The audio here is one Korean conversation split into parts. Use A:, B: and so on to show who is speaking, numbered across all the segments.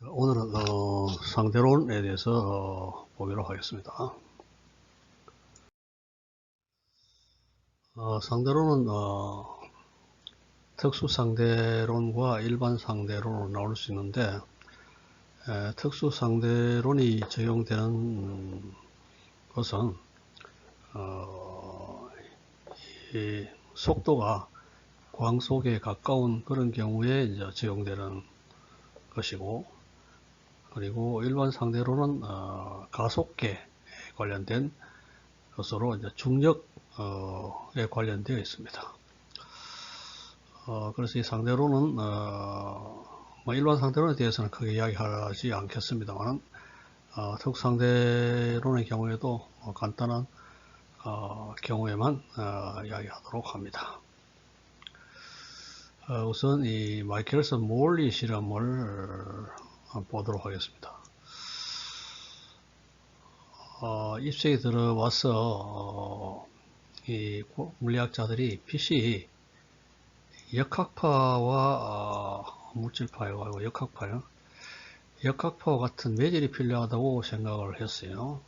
A: 오늘은 상대론에 대해서 보도록 하겠습니다. 상대론은 특수상대론과 일반상대론으로 나올 수 있는데, 특수상대론이 적용되는 것은 이 속도가 광속에 가까운 그런 경우에 이제 적용되는 것이고, 그리고 일반 상대로는 가속계에 관련된 것으로 이제 중력에 관련되어 있습니다. 그래서 이 상대로는 뭐 일반 상대론에 대해서는 크게 이야기하지 않겠습니다만, 특상대론의 경우에도 간단한 경우에만 이야기하도록 합니다. 우선 이 마이켈슨 몰리 실험을 보도록 하겠습니다. 입생에 들어와서 이 물리학자들이 빛이 역학파와 물질파하고 역학파와 같은 매질이 필요하다고 생각을 했어요.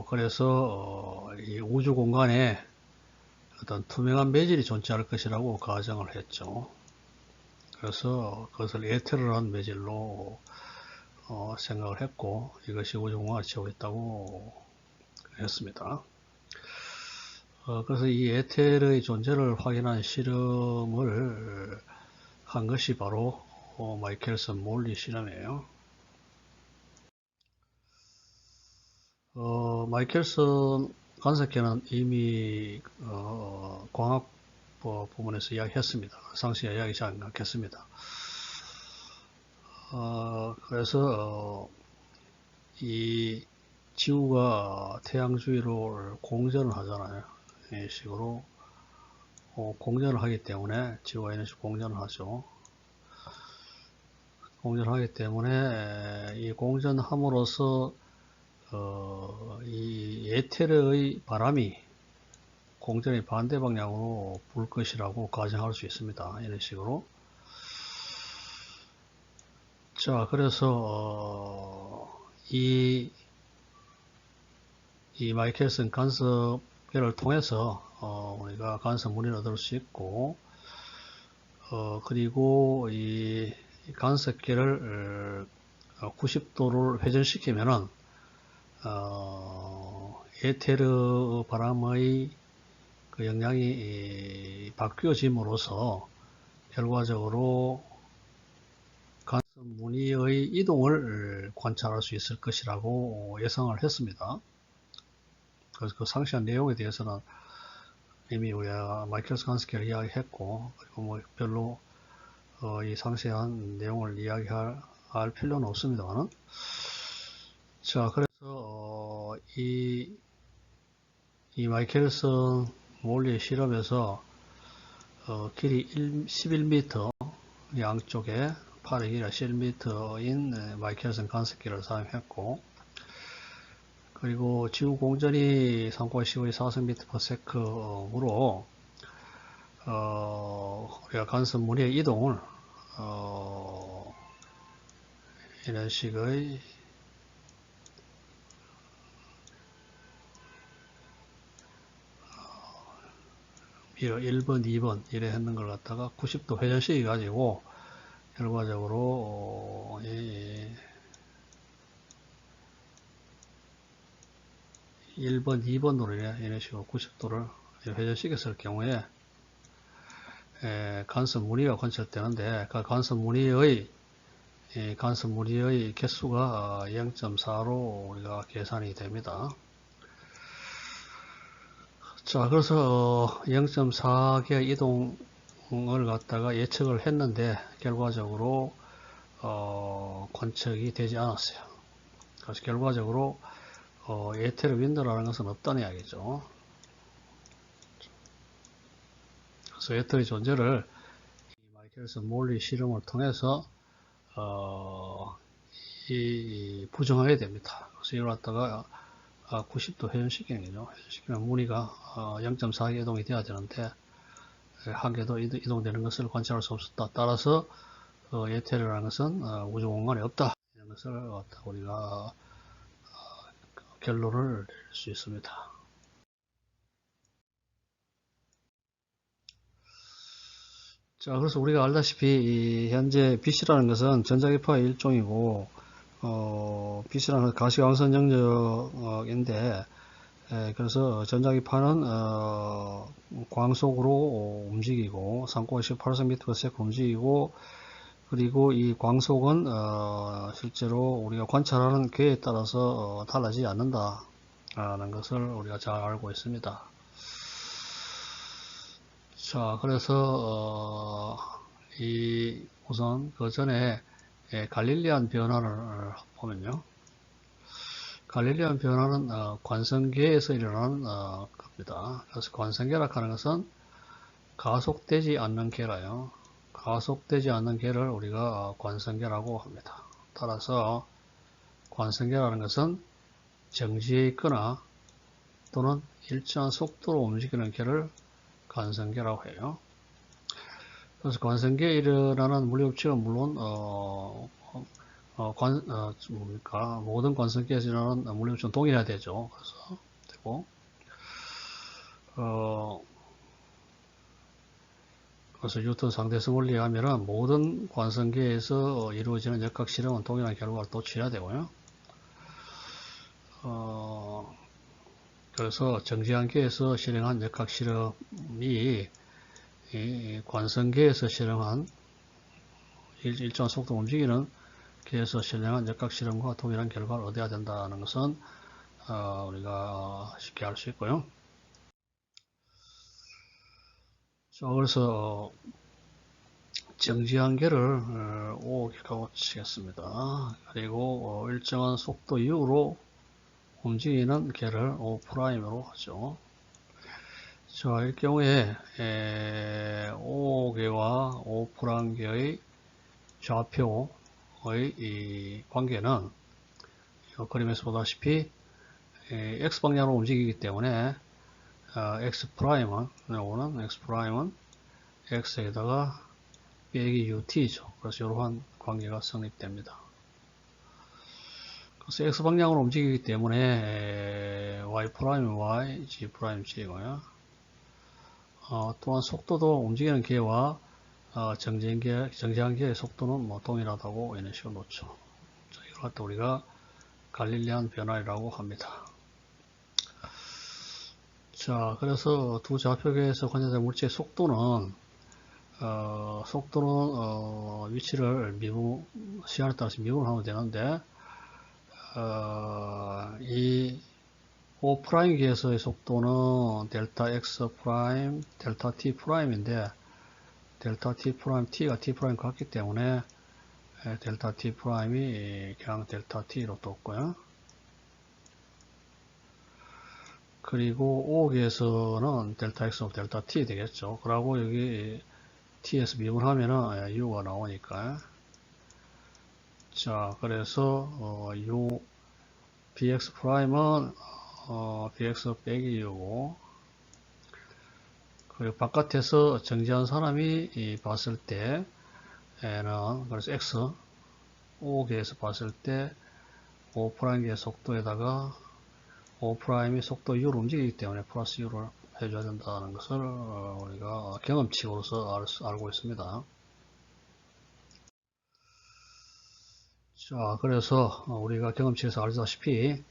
A: 그래서 이 우주 공간에 어떤 투명한 매질이 존재할 것이라고 가정을 했죠. 그래서 그것을 에테르란 매질로 생각을 했고, 이것이 우주공간을 채우고 있다고 했습니다. 그래서 이 에테르의 존재를 확인한 실험을 한 것이 바로 마이켈슨 몰리 실험이에요. 마이켈슨 간섭계는 이미 광학 부분에서 이야기했습니다. 상세히 이야기하지 않겠습니다. 그래서 이 지구가 태양 주위로 공전을 하잖아요. 이 식으로 공전을 하기 때문에, 지구가 이런 식으로 공전을 하죠. 공전을 하기 때문에 이 공전함으로써 이 에테르의 바람이 공전의 반대 방향으로 불 것이라고 가정할 수 있습니다. 이런 식으로. 자, 그래서 이 마이켈슨 간섭계를 통해서 우리가 간섭 무리를 얻을 수 있고, 그리고 이 간섭계를 90도를 회전시키면은 에테르 바람의 그 영향이 바뀌어짐으로써 결과적으로 간섭 무늬의 이동을 관찰할 수 있을 것이라고 예상을 했습니다. 그래서 그 상세한 내용에 대해서는 이미 우리가 마이켈슨 간섭계를 이야기했고, 그리고 뭐 별로 이 상세한 내용을 이야기할 필요는 없습니다만은. 자, 그래서 이 마이켈슨 몰리 실험에서 길이 11m, 양쪽에 팔의 길이가 11m인 마이켈슨 간섭기를 사용했고, 그리고 지구 공전이 3.15의 4cm/s으로 우리가 간섭 무늬의 이동을 이런 식의 1번, 2번 이래 했는 걸 갖다가 90도 회전시켜 가지고 결과적으로 1번, 2번으로 이런 식으로 90도를 회전시켰을 경우에 간섭 무늬가 관찰되는데, 그 간섭 무늬의 개수가 0.4로 우리가 계산이 됩니다. 자, 그래서 0.4개 이동을 갖다가 예측을 했는데 결과적으로 관측이 되지 않았어요. 그래서 결과적으로 에테르 윈드라는 것은 없다는 이야기죠. 그래서 에테르의 존재를 이 마이켈슨 몰리 실험을 통해서 부정하게 됩니다. 그래서 이걸 갖다가 90도 회전시키는 거죠. 회전시키면 무늬가 0.4개 이동이 돼야 되는데 한 개도 이동되는 것을 관찰할 수 없었다. 따라서 에테르라는 것은 우주 공간에 없다. 이런 것을 우리가 결론을 낼 수 있습니다. 자, 그래서 우리가 알다시피 현재 빛이라는 것은 전자기파의 일종이고 빛이라는 것은 가시광선 영역인데 그래서 전자기파는 광속으로 움직이고 3.18cm/s 움직이고 그리고 이 광속은 실제로 우리가 관찰하는 궤에 따라서 달라지지 않는다라는 것을 우리가 잘 알고 있습니다. 자, 그래서 이 우선 그 전에 갈릴리안 변화를 보면요. 갈릴리안 변화는 관성계에서 일어나는 겁니다. 그래서 관성계라 하는 것은 가속되지 않는 계라요. 가속되지 않는 계를 우리가 관성계라고 합니다. 따라서 관성계라는 것은 정지해 있거나 또는 일정한 속도로 움직이는 계를 관성계라고 해요. 그래서 관성계에 일어나는 물리법칙은 물론 모든 관성계에서 일어나는 물리법칙은 동일해야 되죠. 그래서 되고 그래서 뉴턴 상대성 원리에 하면은 모든 관성계에서 이루어지는 역학 실험은 동일한 결과를 도출해야 되고요. 그래서 정지한 계에서 실행한 역학 실험이 이 관성계에서 실행한 일정한 속도 움직이는 계에서 실행한 역학 실험과 동일한 결과를 얻어야 된다는 것은 우리가 쉽게 알 수 있고요. 자, 그래서 정지한 계를 O라고 치겠습니다. 그리고 일정한 속도 이후로 움직이는 계를 O'으로 하죠. 자, 이 경우에 O계와 O'계의 좌표의 이 관계는 그림에서 보다시피 X방향으로 움직이기 때문에 X'은 X에다가 빼기 UT죠. 그래서 이러한 관계가 성립됩니다. 그래서 X방향으로 움직이기 때문에 Y'은 Y, G'은 G고요. 또한 속도도 움직이는 계와 정지한 계의 속도는 뭐 동일하다고 이런 식으로 놓죠. 자, 이걸 갖다 우리가 갈릴리안 변화라고 합니다. 자, 그래서 두 좌표계에서 관찰된 물체의 속도는 위치를 시간에 따라서 미분하면 되는데 이 O'계에서의 속도는 델타 X 프라임, 델타 T 프라임인데 델타 T 프라임, T가 T 프라임 같기 때문에 델타 T 프라임이 그냥 델타 T로 떴고요. 그리고 O계에서는 델타 X, 델타 T 되겠죠. 그러고 여기 T에서 미분하면은 U가 나오니까. 자, 그래서 U BX 프라임은 BX 빼기 U고, 그리고 바깥에서 정지한 사람이 봤을 때는 그래서 X O계에서 봤을 때 O'계의 속도에다가 O'이 속도 U로 움직이기 때문에 플러스 U를 해줘야 된다는 것을 우리가 경험칙으로서 알고 있습니다. 자, 그래서 우리가 경험치에서 알다시피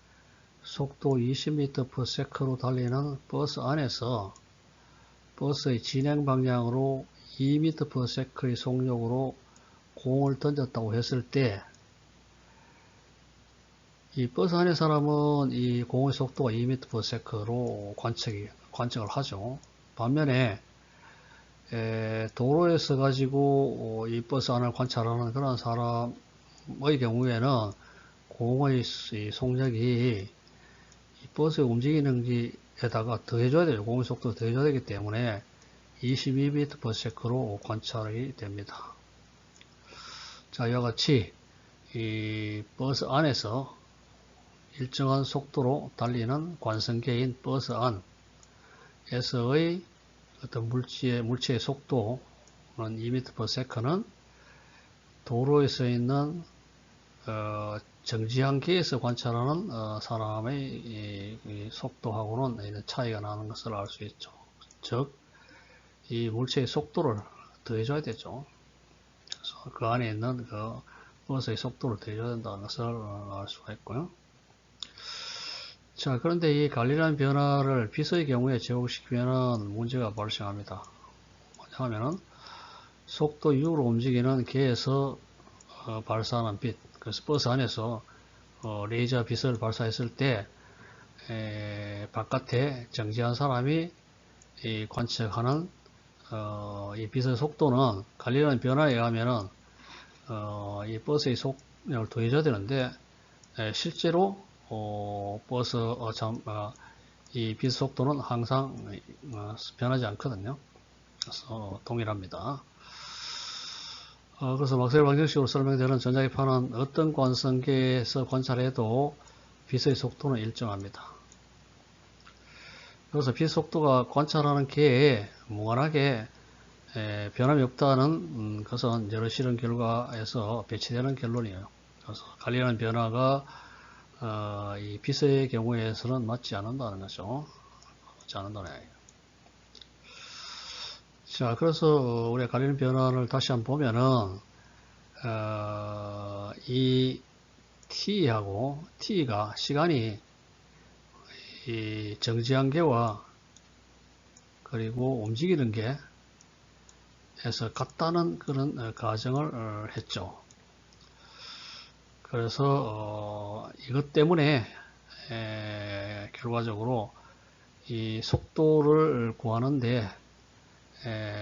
A: 속도 20m/s로 달리는 버스 안에서 버스의 진행 방향으로 2m/s의 속력으로 공을 던졌다고 했을 때 이 버스 안의 사람은 이 공의 속도가 2m/s로 관측을 하죠. 반면에 도로에서 가지고 이 버스 안을 관찰하는 그런 사람의 경우에는 공의 속력이 이 버스 움직이는 기에다가 더해줘야 돼요. 공의 속도 더해줘야 되기 때문에 22m/s로 관찰이 됩니다. 자, 이와 같이 이 버스 안에서 일정한 속도로 달리는 관성계인 버스 안에서의 어떤 물체의 속도는 2m/s는 도로에 서 있는 정지항계에서 관찰하는 사람의 이 속도하고는 차이가 나는 것을 알 수 있죠. 즉, 이 물체의 속도를 더해줘야 되죠. 그래서 그 안에 있는 그 버스의 속도를 더해줘야 된다는 것을 알 수가 있고요. 자, 그런데 이 갈릴리안 변화를 빛의 경우에 제곱시키면 문제가 발생합니다. 뭐냐 하면은 속도 6으로 움직이는 계에서 발사하는 빛, 그래서 버스 안에서 레이저 빛을 발사했을 때 바깥에 정지한 사람이 관측하는 이 빛의 속도는 갈릴리안 변화에 의하면은 이 버스의 속력을 더해줘야 되는데 실제로 버스 이 빛 속도는 항상 변하지 않거든요. 그래서 동일합니다. 그래서 막스웰 방정식으로 설명되는 전자기파는 어떤 관성계에서 관찰해도 빛의 속도는 일정합니다. 그래서 빛 속도가 관찰하는 계에 무관하게 변함이 없다는 것은 여러 실험 결과에서 배치되는 결론이에요. 그래서 갈릴리안 변화가 이 빛의 경우에서는 맞지 않는다는 거죠. 맞지 않는다는 이야기예요. 자, 그래서 우리가 갈릴리안 변화를 다시 한번 보면은 이 t하고 t가 시간이 이 정지한계와 그리고 움직이는 게에서 같다는 그런 가정을 했죠. 그래서 이것 때문에 결과적으로 이 속도를 구하는데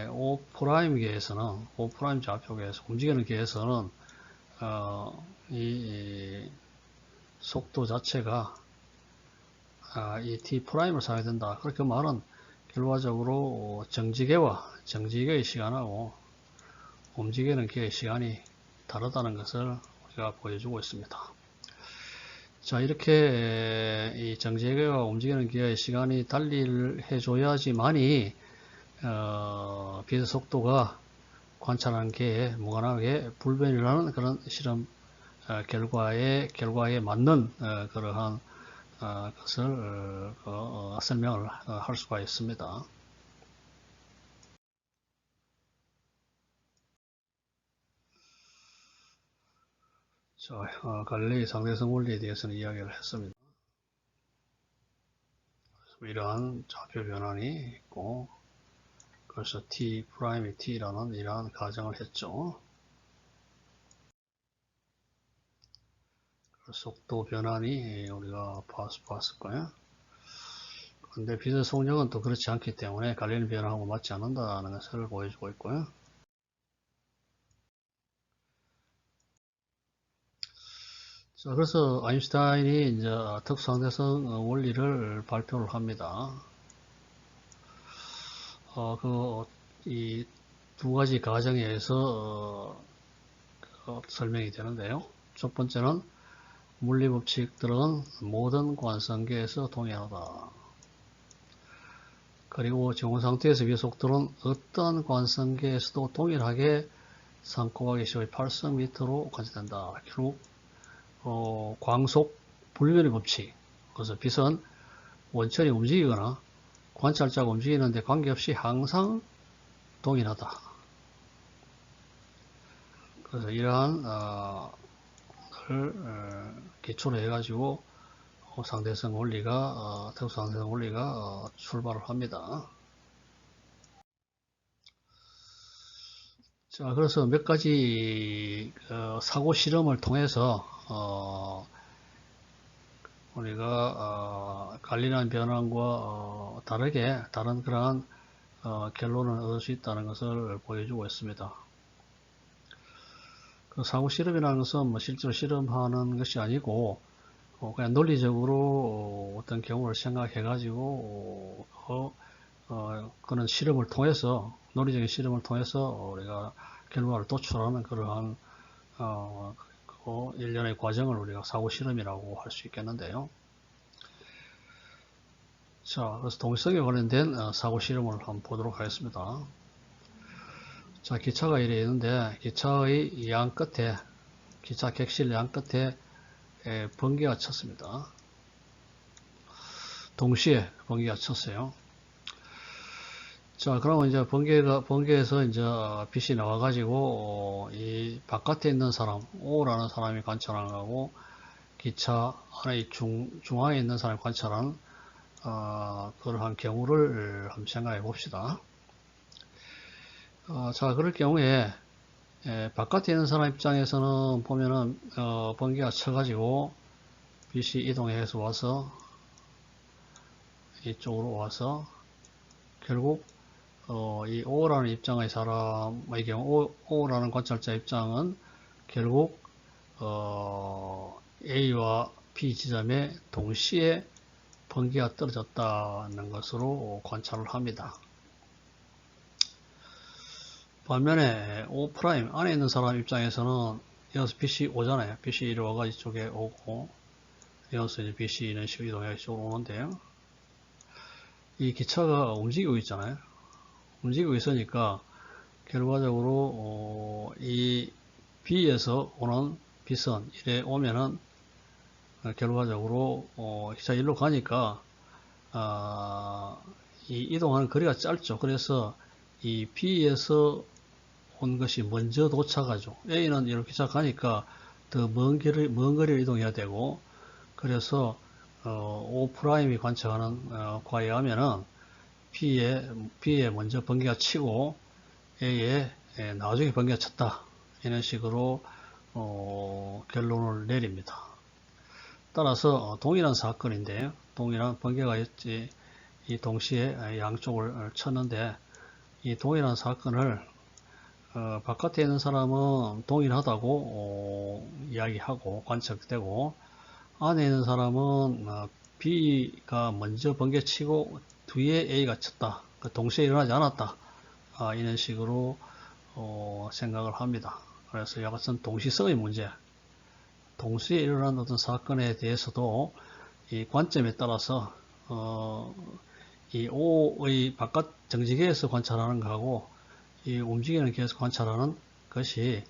A: O' 계에서는 O' 좌표계에서 움직이는 계에서는 이 속도 자체가 이 T'을 사용해야 된다. 그렇게 말은 결과적으로 정지계의 시간하고 움직이는 계의 시간이 다르다는 것을 우리가 보여주고 있습니다. 자, 이렇게 이 정지계와 움직이는 계의 시간이 달리를 해줘야지만이 빛의 속도가 관찰하는 계에 무관하게 불변이라는 그런 실험 결과에 맞는 그러한 것을 설명을 할 수가 있습니다. 자, 갈릴레이 상대성 원리에 대해서는 이야기를 했습니다. 이러한 좌표 변환이 있고, 그래서 T' T라는 이러한 가정을 했죠. 속도 변환이 우리가 봤을 거예요. 근데 빛의 속력은 또 그렇지 않기 때문에 갈릴리 변화하고 맞지 않는다는 것을 보여주고 있고요. 자, 그래서 아인슈타인이 이제 특수상대성 원리를 발표를 합니다. 이 두 가지 가정에 의해서 설명이 되는데요. 첫 번째는 물리 법칙들은 모든 관성계에서 동일하다. 그리고 정원 상태에서 빛 속도는 어떤 관성계에서도 동일하게 3 곱하기 10의 8승/m로 관찰된다. 결국 광속 불변의 법칙. 그래서 빛은 원천이 움직이거나 관찰자가 움직이는데 관계없이 항상 동일하다. 그래서 이러한 기초로 해가지고 상대성 원리가 특수상대성 원리가 출발을 합니다. 자, 그래서 몇 가지 사고 실험을 통해서 우리가 갈릴리안 변환과 다르게 다른 그러한 결론을 얻을 수 있다는 것을 보여주고 있습니다. 그 사고 실험이라는 것은 뭐 실제로 실험하는 것이 아니고 그냥 논리적으로 어떤 경우를 생각해 가지고 그런 실험을 통해서 논리적인 실험을 통해서 우리가 결과를 도출하는 그러한 일련의 과정을 우리가 사고 실험이라고 할 수 있겠는데요. 자, 그래서 동일성에 관련된 사고 실험을 한번 보도록 하겠습니다. 자, 기차가 이래 있는데 기차의 양 끝에, 기차 객실 양 끝에 번개가 쳤습니다. 동시에 번개가 쳤어요. 자, 그러면 이제 번개에서 이제 빛이 나와가지고, 이 바깥에 있는 사람, O라는 사람이 관찰하는 거고, 기차 안에 중앙에 있는 사람이 관찰하는, 그러한 경우를 한번 생각해 봅시다. 자, 그럴 경우에, 바깥에 있는 사람 입장에서는 보면은, 번개가 쳐가지고, 빛이 이동해서 와서, 이쪽으로 와서, 결국, 이 O라는 입장의 사람의 경우, O라는 관찰자 입장은 결국, A와 B 지점에 동시에 번개가 떨어졌다는 것으로 관찰을 합니다. 반면에 O' 안에 있는 사람 입장에서는 여기서 빛이 오잖아요. 빛이 이리 와가 이쪽에 오고, 여기서 이제 빛이 이런 식으로 이동해서 이쪽으로 오는데요. 이 기차가 움직이고 있잖아요. 움직이고 있으니까 결과적으로 이 B에서 오는 빛은 이래 오면은 결과적으로 기차 일로 가니까 이 이동하는 거리가 짧죠. 그래서 이 B에서 온 것이 먼저 도착하죠. A는 이렇게 기차 가니까 더 먼 거리를 이동해야 되고, 그래서 O'이 관측하는 과에 하면은 B에 먼저 번개가 치고 A에 나중에 번개가 쳤다, 이런 식으로 결론을 내립니다. 따라서 동일한 사건인데, 동일한 번개가 있지, 이 동시에 양쪽을 쳤는데, 이 동일한 사건을 바깥에 있는 사람은 동일하다고 이야기하고 관측되고, 안에 있는 사람은 B가 먼저 번개치고 뒤에 A가 쳤다, 동시에 일어나지 않았다, 이런 식으로 생각을 합니다. 그래서 이것은 동시성의 문제, 동시에 일어난 어떤 사건에 대해서도 이 관점에 따라서 이 O의 바깥 정지계에서 관찰하는 것하고 이 움직이는 계에서 관찰하는 것이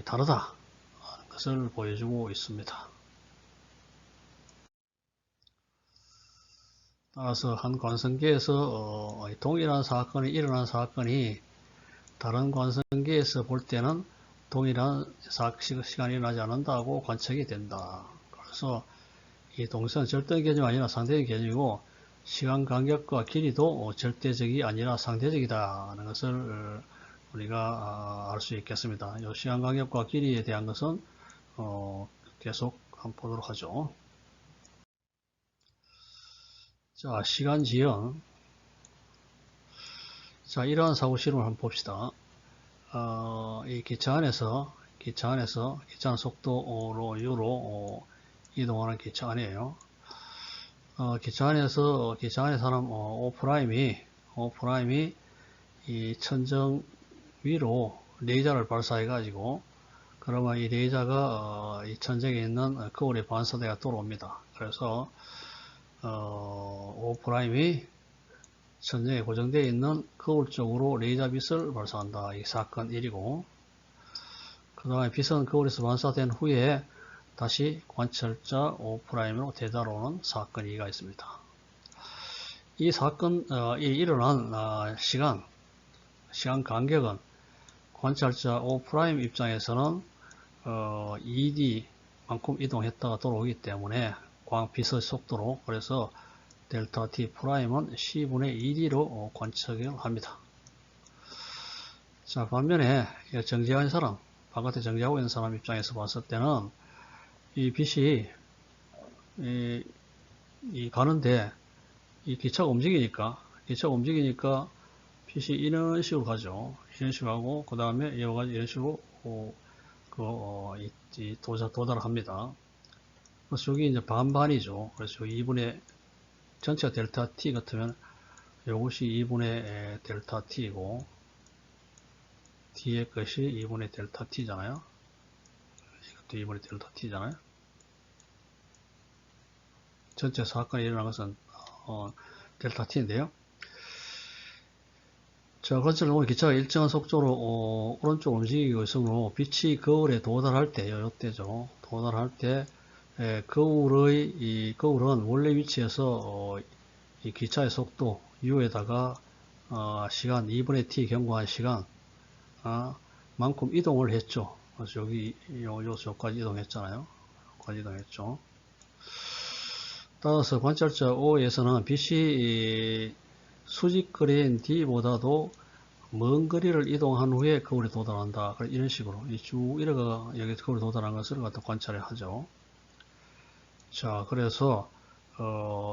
A: 다르다 하는 것을 보여주고 있습니다. 따라서 한 관성계에서 동일한 사건이 일어난 사건이 다른 관성계에서 볼 때는 동일한 시간이 일어나지 않는다고 관측이 된다. 그래서 이 동시는 절대 개념이 아니라 상대적 개념이고, 시간 간격과 길이도 절대적이 아니라 상대적이다 하는 것을 우리가 알 수 있겠습니다. 이 시간 간격과 길이에 대한 것은 계속 한번 보도록 하죠. 자, 시간 지연. 자, 이러한 사고 실험을 한번 봅시다. 이 기차 안에서 기차는 속도로 U로 이동하는 기차 안이에요. 기차 안에 사람 O''이 이 천정 위로 레이저를 발사해 가지고, 그러면 이 레이저가 이 천정에 있는 거울에 반사돼가 돌아옵니다. 그래서 O''이 천정에 고정되어 있는 거울 쪽으로 레이저 빛을 발사한다. 이 사건 1이고, 그 다음에 빛은 거울에서 반사된 후에 다시 관찰자 O''으로 되돌아오는 사건 2가 있습니다. 이 사건이 일어난 시간 간격은 관찰자 O' 입장에서는 ED만큼 이동했다가 돌아오기 때문에 빛의 속도로, 그래서 델타 T'은 C분의 2D로 관측을 합니다. 자, 반면에 정지하는 사람, 바깥에 정지하고 있는 사람 입장에서 봤을 때는 이 빛이 가는데, 이 기차가 움직이니까 빛이 이런 식으로 가죠. 이런 식으로 하고, 그 다음에 이런 식으로 도달을 합니다. 그래서 여기 이제 반반이죠. 그래서 2분의 전체가 델타 t 같으면 이것이 2분의 델타 t이고, 뒤에 것이 2분의 델타 t잖아요. 이것도 2분의 델타 t잖아요. 전체 사건이 일어난 것은 델타 t인데요. 자, 관찰을 보면 기차가 일정한 속도로 오른쪽 움직이고 있으므로 빛이 거울에 도달할 때, 요때죠. 도달할 때 거울은 원래 위치에서 이 기차의 속도 u에다가 시간 2분의 t 경과한 시간 만큼 이동을 했죠. 그래서 여기 요까지 이동했잖아요. 여기까지 이동했죠. 따라서 관찰자 O에서는 빛이 수직거리인 D보다도 먼 거리를 이동한 후에 거울에 도달한다. 이런 식으로 쭉 이래가 여기 거울에 도달한 것을 갖다 관찰을 하죠. 자, 그래서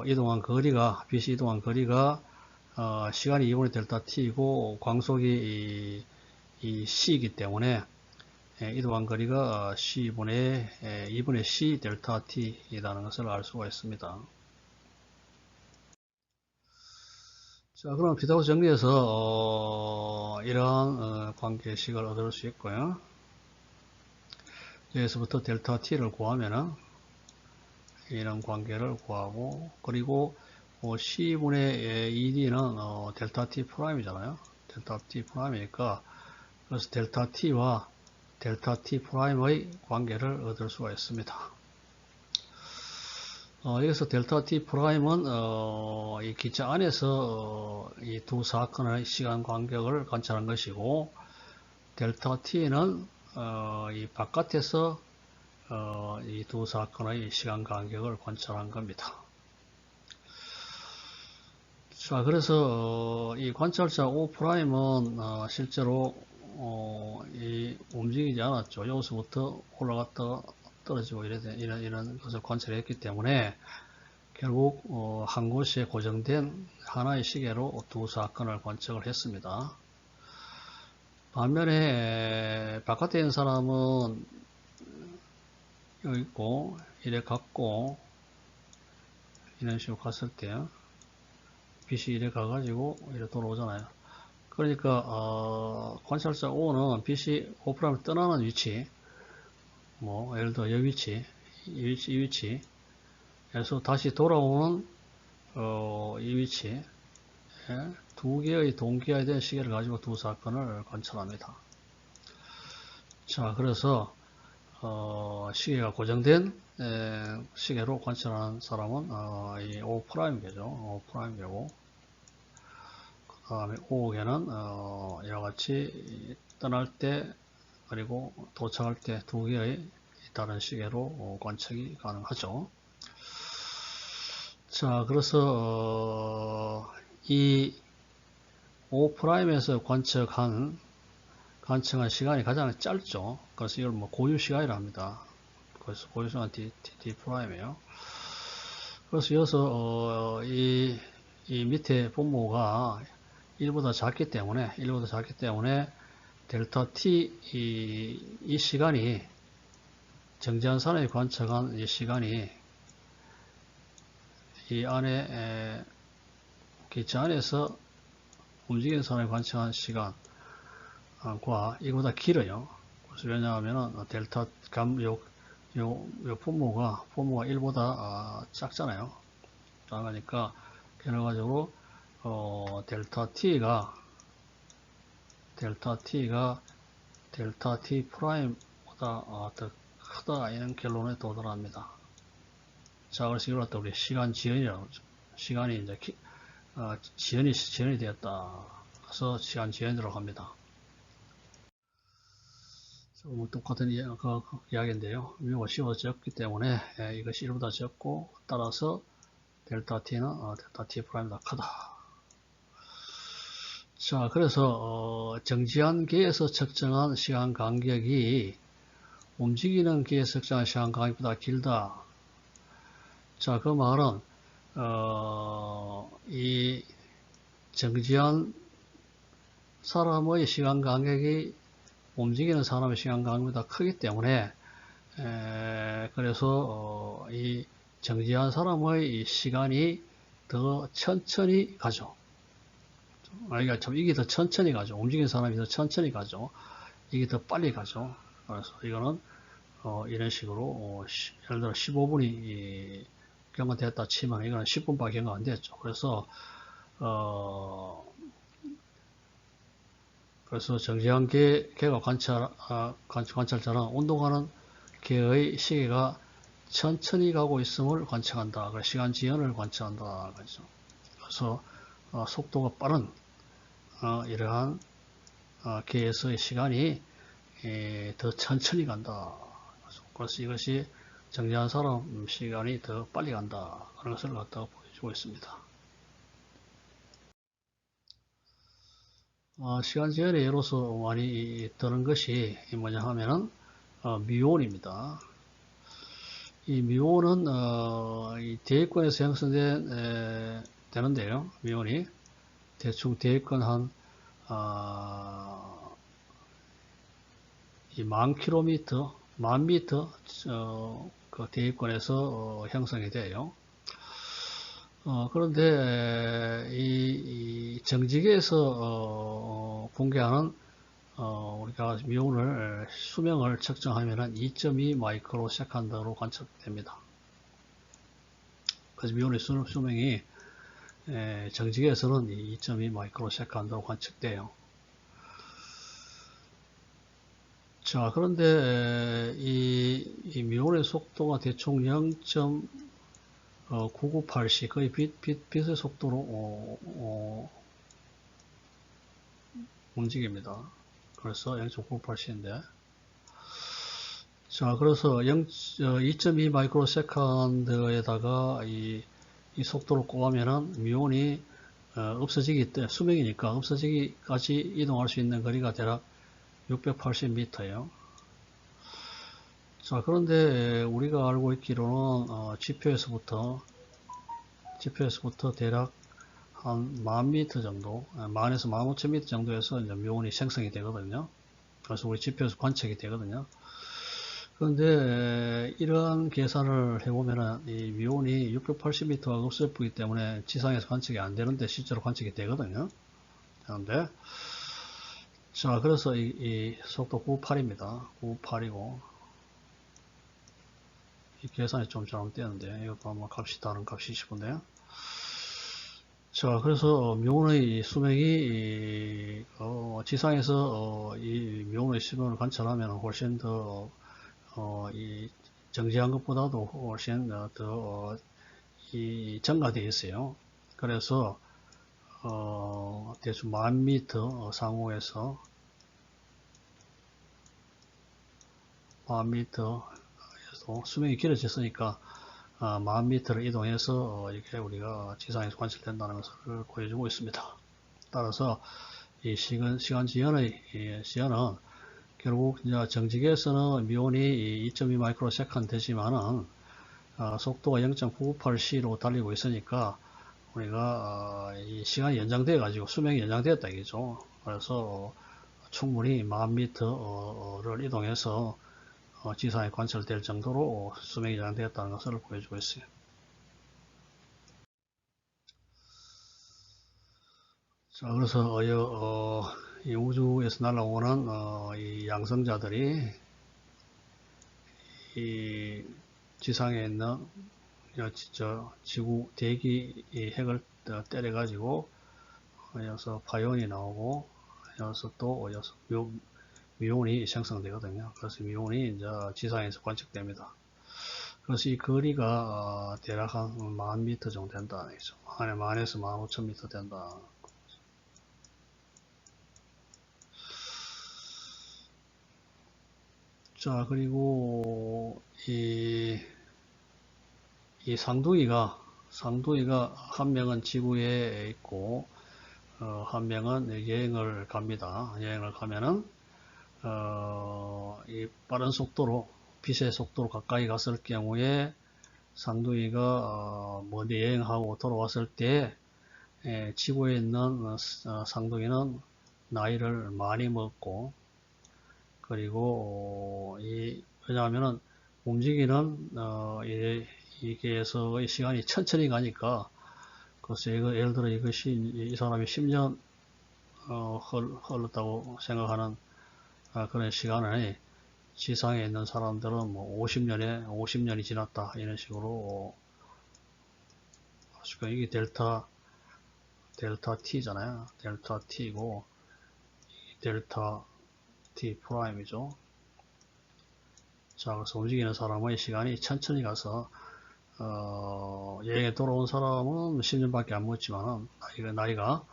A: 이동한 거리가 빛이 이동한 거리가 시간이 2분의 델타 t이고 광속이 이 c이기 때문에 이동한 거리가 c분의 2분의 c 델타 t이라는 것을 알 수가 있습니다. 자, 그럼 비타고라스 정리해서 이러한 관계식을 얻을 수 있고요. 여기서부터 델타 t를 구하면은 이런 관계를 구하고, 그리고 c분의 2d는 델타 t 프라임이잖아요. 델타 t 프라임이니까 그래서 델타 t와 델타 t 프라임의 관계를 얻을 수가 있습니다. 여기서 델타 t 프라임은 이 기차 안에서 이 두 사건의 시간 간격을 관찰한 것이고, 델타 t는 이 바깥에서 이 두 사건의 시간 간격을 관찰한 겁니다. 자, 그래서 이 관찰자 O'은 실제로 이 움직이지 않았죠. 여기서부터 올라갔다가 떨어지고 이런 것을 관찰했기 때문에 결국 한 곳에 고정된 하나의 시계로 두 사건을 관측을 했습니다. 반면에 바깥에 있는 사람은 여기 있고 이래 갔고 이런 식으로 갔을 때 빛이 이래 가가지고 이래 돌아오잖아요. 그러니까 관찰자 O는 빛이 O'을 떠나는 위치, 뭐 예를 들어 이 위치에서 다시 돌아오는 이 위치, 두 개의 동기화에 대한 시계를 가지고 두 사건을 관찰합니다. 자, 그래서 시계가 고정된 시계로 관찰하는 사람은 이 O'이죠. O'이고, 그 다음에 O계는 이와 같이 떠날 때 그리고 도착할 때 두 개의 다른 시계로 관측이 가능하죠. 자, 그래서 이 O'에서 관측한 시간이 가장 짧죠. 그래서 이걸 뭐 고유 시간이라 합니다. 그래서 고유 시간 D'이에요. 그래서 여기서 이 밑에 분모가 1보다 작기 때문에 델타 t 이 시간이 정지한 사람이 관측한 이 시간이 이 안에 기차 안에서 움직이는 사람이 관측한 시간과 이거보다 길어요. 그래서 왜냐하면 델타 요 분모가 1보다 작잖아요. 작으니까 결과적으로 델타 t가 델타 t 프라임보다 더 크다 이런 결론에 도달합니다. 자, 그래서 이걸 갖다 우리 시간 지연이라고 하죠. 시간이 이제 지연이 되었다. 그래서 시간 지연이라고 합니다. 뭐 똑같은 이야기인데요. 미호가 10보다 적기 때문에 이것이 1보다 적고 따라서 델타 t는 델타 t 프라임보다 크다. 자, 그래서 정지한 계에서 측정한 시간 간격이 움직이는 계에서 측정한 시간 간격보다 길다. 자, 그 말은 이 정지한 사람의 시간 간격이 움직이는 사람의 시간 간격보다 크기 때문에 그래서 이 정지한 사람의 시간이 더 천천히 가죠. 그러니까 참 이게 더 천천히 가죠. 움직이는 사람이 더 천천히 가죠. 이게 더 빨리 가죠. 그래서 이거는 이런 식으로 예를 들어 15분이 경과됐다 치면 이거는 10분밖에 경과 안 됐죠. 그래서 그래서 정지한 개가 관찰자는 운동하는 개의 시계가 천천히 가고 있음을 관측한다. 시간 지연을 관측한다. 그래서 속도가 빠른 이러한 개에서의 시간이 더 천천히 간다. 그래서 이것이 정지한 사람 시간이 더 빨리 간다. 그런 것을 갖다가 보여주고 있습니다. 시간 지연의 예로서 많이 드는 것이 뭐냐 하면은 미온입니다. 이 미온은 이 대위권에서 형성되는데요. 미온이 대충 대위권 한 이 1000km, 10,000m 그 대위권에서 형성이 돼요. 그런데 이 정지계에서 공개하는 우리가 미온을 수명을 측정하면은 2.2 마이크로 세컨드로 관측됩니다. 그래서 미온의 수명이 정지계에서는 2.2 마이크로 세컨드로 관측돼요. 자, 그런데 이 미온의 속도가 대충 0.998C 거의 빛의 속도로 움직입니다. 그래서 0.998C인데 자, 그래서 2.2 마이크로 세컨드에다가 이 속도를 곱하면은 미온이 없어지기 때문에 수명이니까 없어지기까지 이동할 수 있는 거리가 대략 680m예요. 자, 그런데 우리가 알고 있기로는 지표에서부터 대략 한 10,000m 정도, 10,000에서 15,000m 정도에서 이제 미온이 생성이 되거든요. 그래서 우리 지표에서 관측이 되거든요. 그런데 이런 계산을 해보면은 이 미온이 680m가 없어지기 때문에 지상에서 관측이 안 되는데 실제로 관측이 되거든요. 그런데 자, 그래서 이 속도 98입니다. 98이고 이 계산이 좀 잘못되는데 이것도 아마 값이 다른 값이 싶은데요. 자, 그래서 미온의 수명이 지상에서 이 미온의 수명을 관찰하면 훨씬 더 이 정지한 것보다도 훨씬 더 이 증가되어 있어요. 그래서 대충 10,000m 상호에서 10,000m에서 수명이 길어졌으니까 10,000m를 이동해서 이렇게 우리가 지상에서 관찰된다는 것을 보여주고 있습니다. 따라서 이 시간 지연의 지연은 결국 이제 정지계에서는 미온이 2.2 마이크로 세컨드 되지만은 속도가 0.998C로 달리고 있으니까 우리가 이 시간이 연장되어 가지고 수명이 연장되었다 이거죠. 그래서 충분히 10,000m를 이동해서 지상에 관찰될 정도로 수명이 연장되었다는 것을 보여주고 있어요. 자, 그래서 이 우주에서 날아오는 이 양성자들이 이 지상에 있는 지구 대기 핵을 때려가지고 여기서 파이온이 나오고 여기서 또 미온이 생성되거든요. 그래서 미온이 이제 지상에서 관측됩니다. 그래서 이 거리가 대략 한 10,000m 정도 된다. 한 10,000에서 15,000m 된다. 자, 그리고 이 상둥이가 한 명은 지구에 있고 한 명은 여행을 갑니다. 여행을 가면은 이 빠른 속도로 빛의 속도로 가까이 갔을 경우에 상둥이가 먼 여행하고 돌아왔을 때 지구에 있는 상둥이는 나이를 많이 먹고 그리고 왜냐하면은 움직이는 이게에서의 시간이 천천히 가니까 그래서 예를 들어 이것이 이 사람이 10년 흘렀다고 생각하는 그런 시간을 지상에 있는 사람들은 뭐 50년이 지났다 이런 식으로 이게 델타 T잖아요. 델타 T고 델타 t 프라임이죠. 자, 그래서 움직이는 사람의 시간이 천천히 가서 여행에 돌아온 사람은 10년밖에 안 묻지만 나이가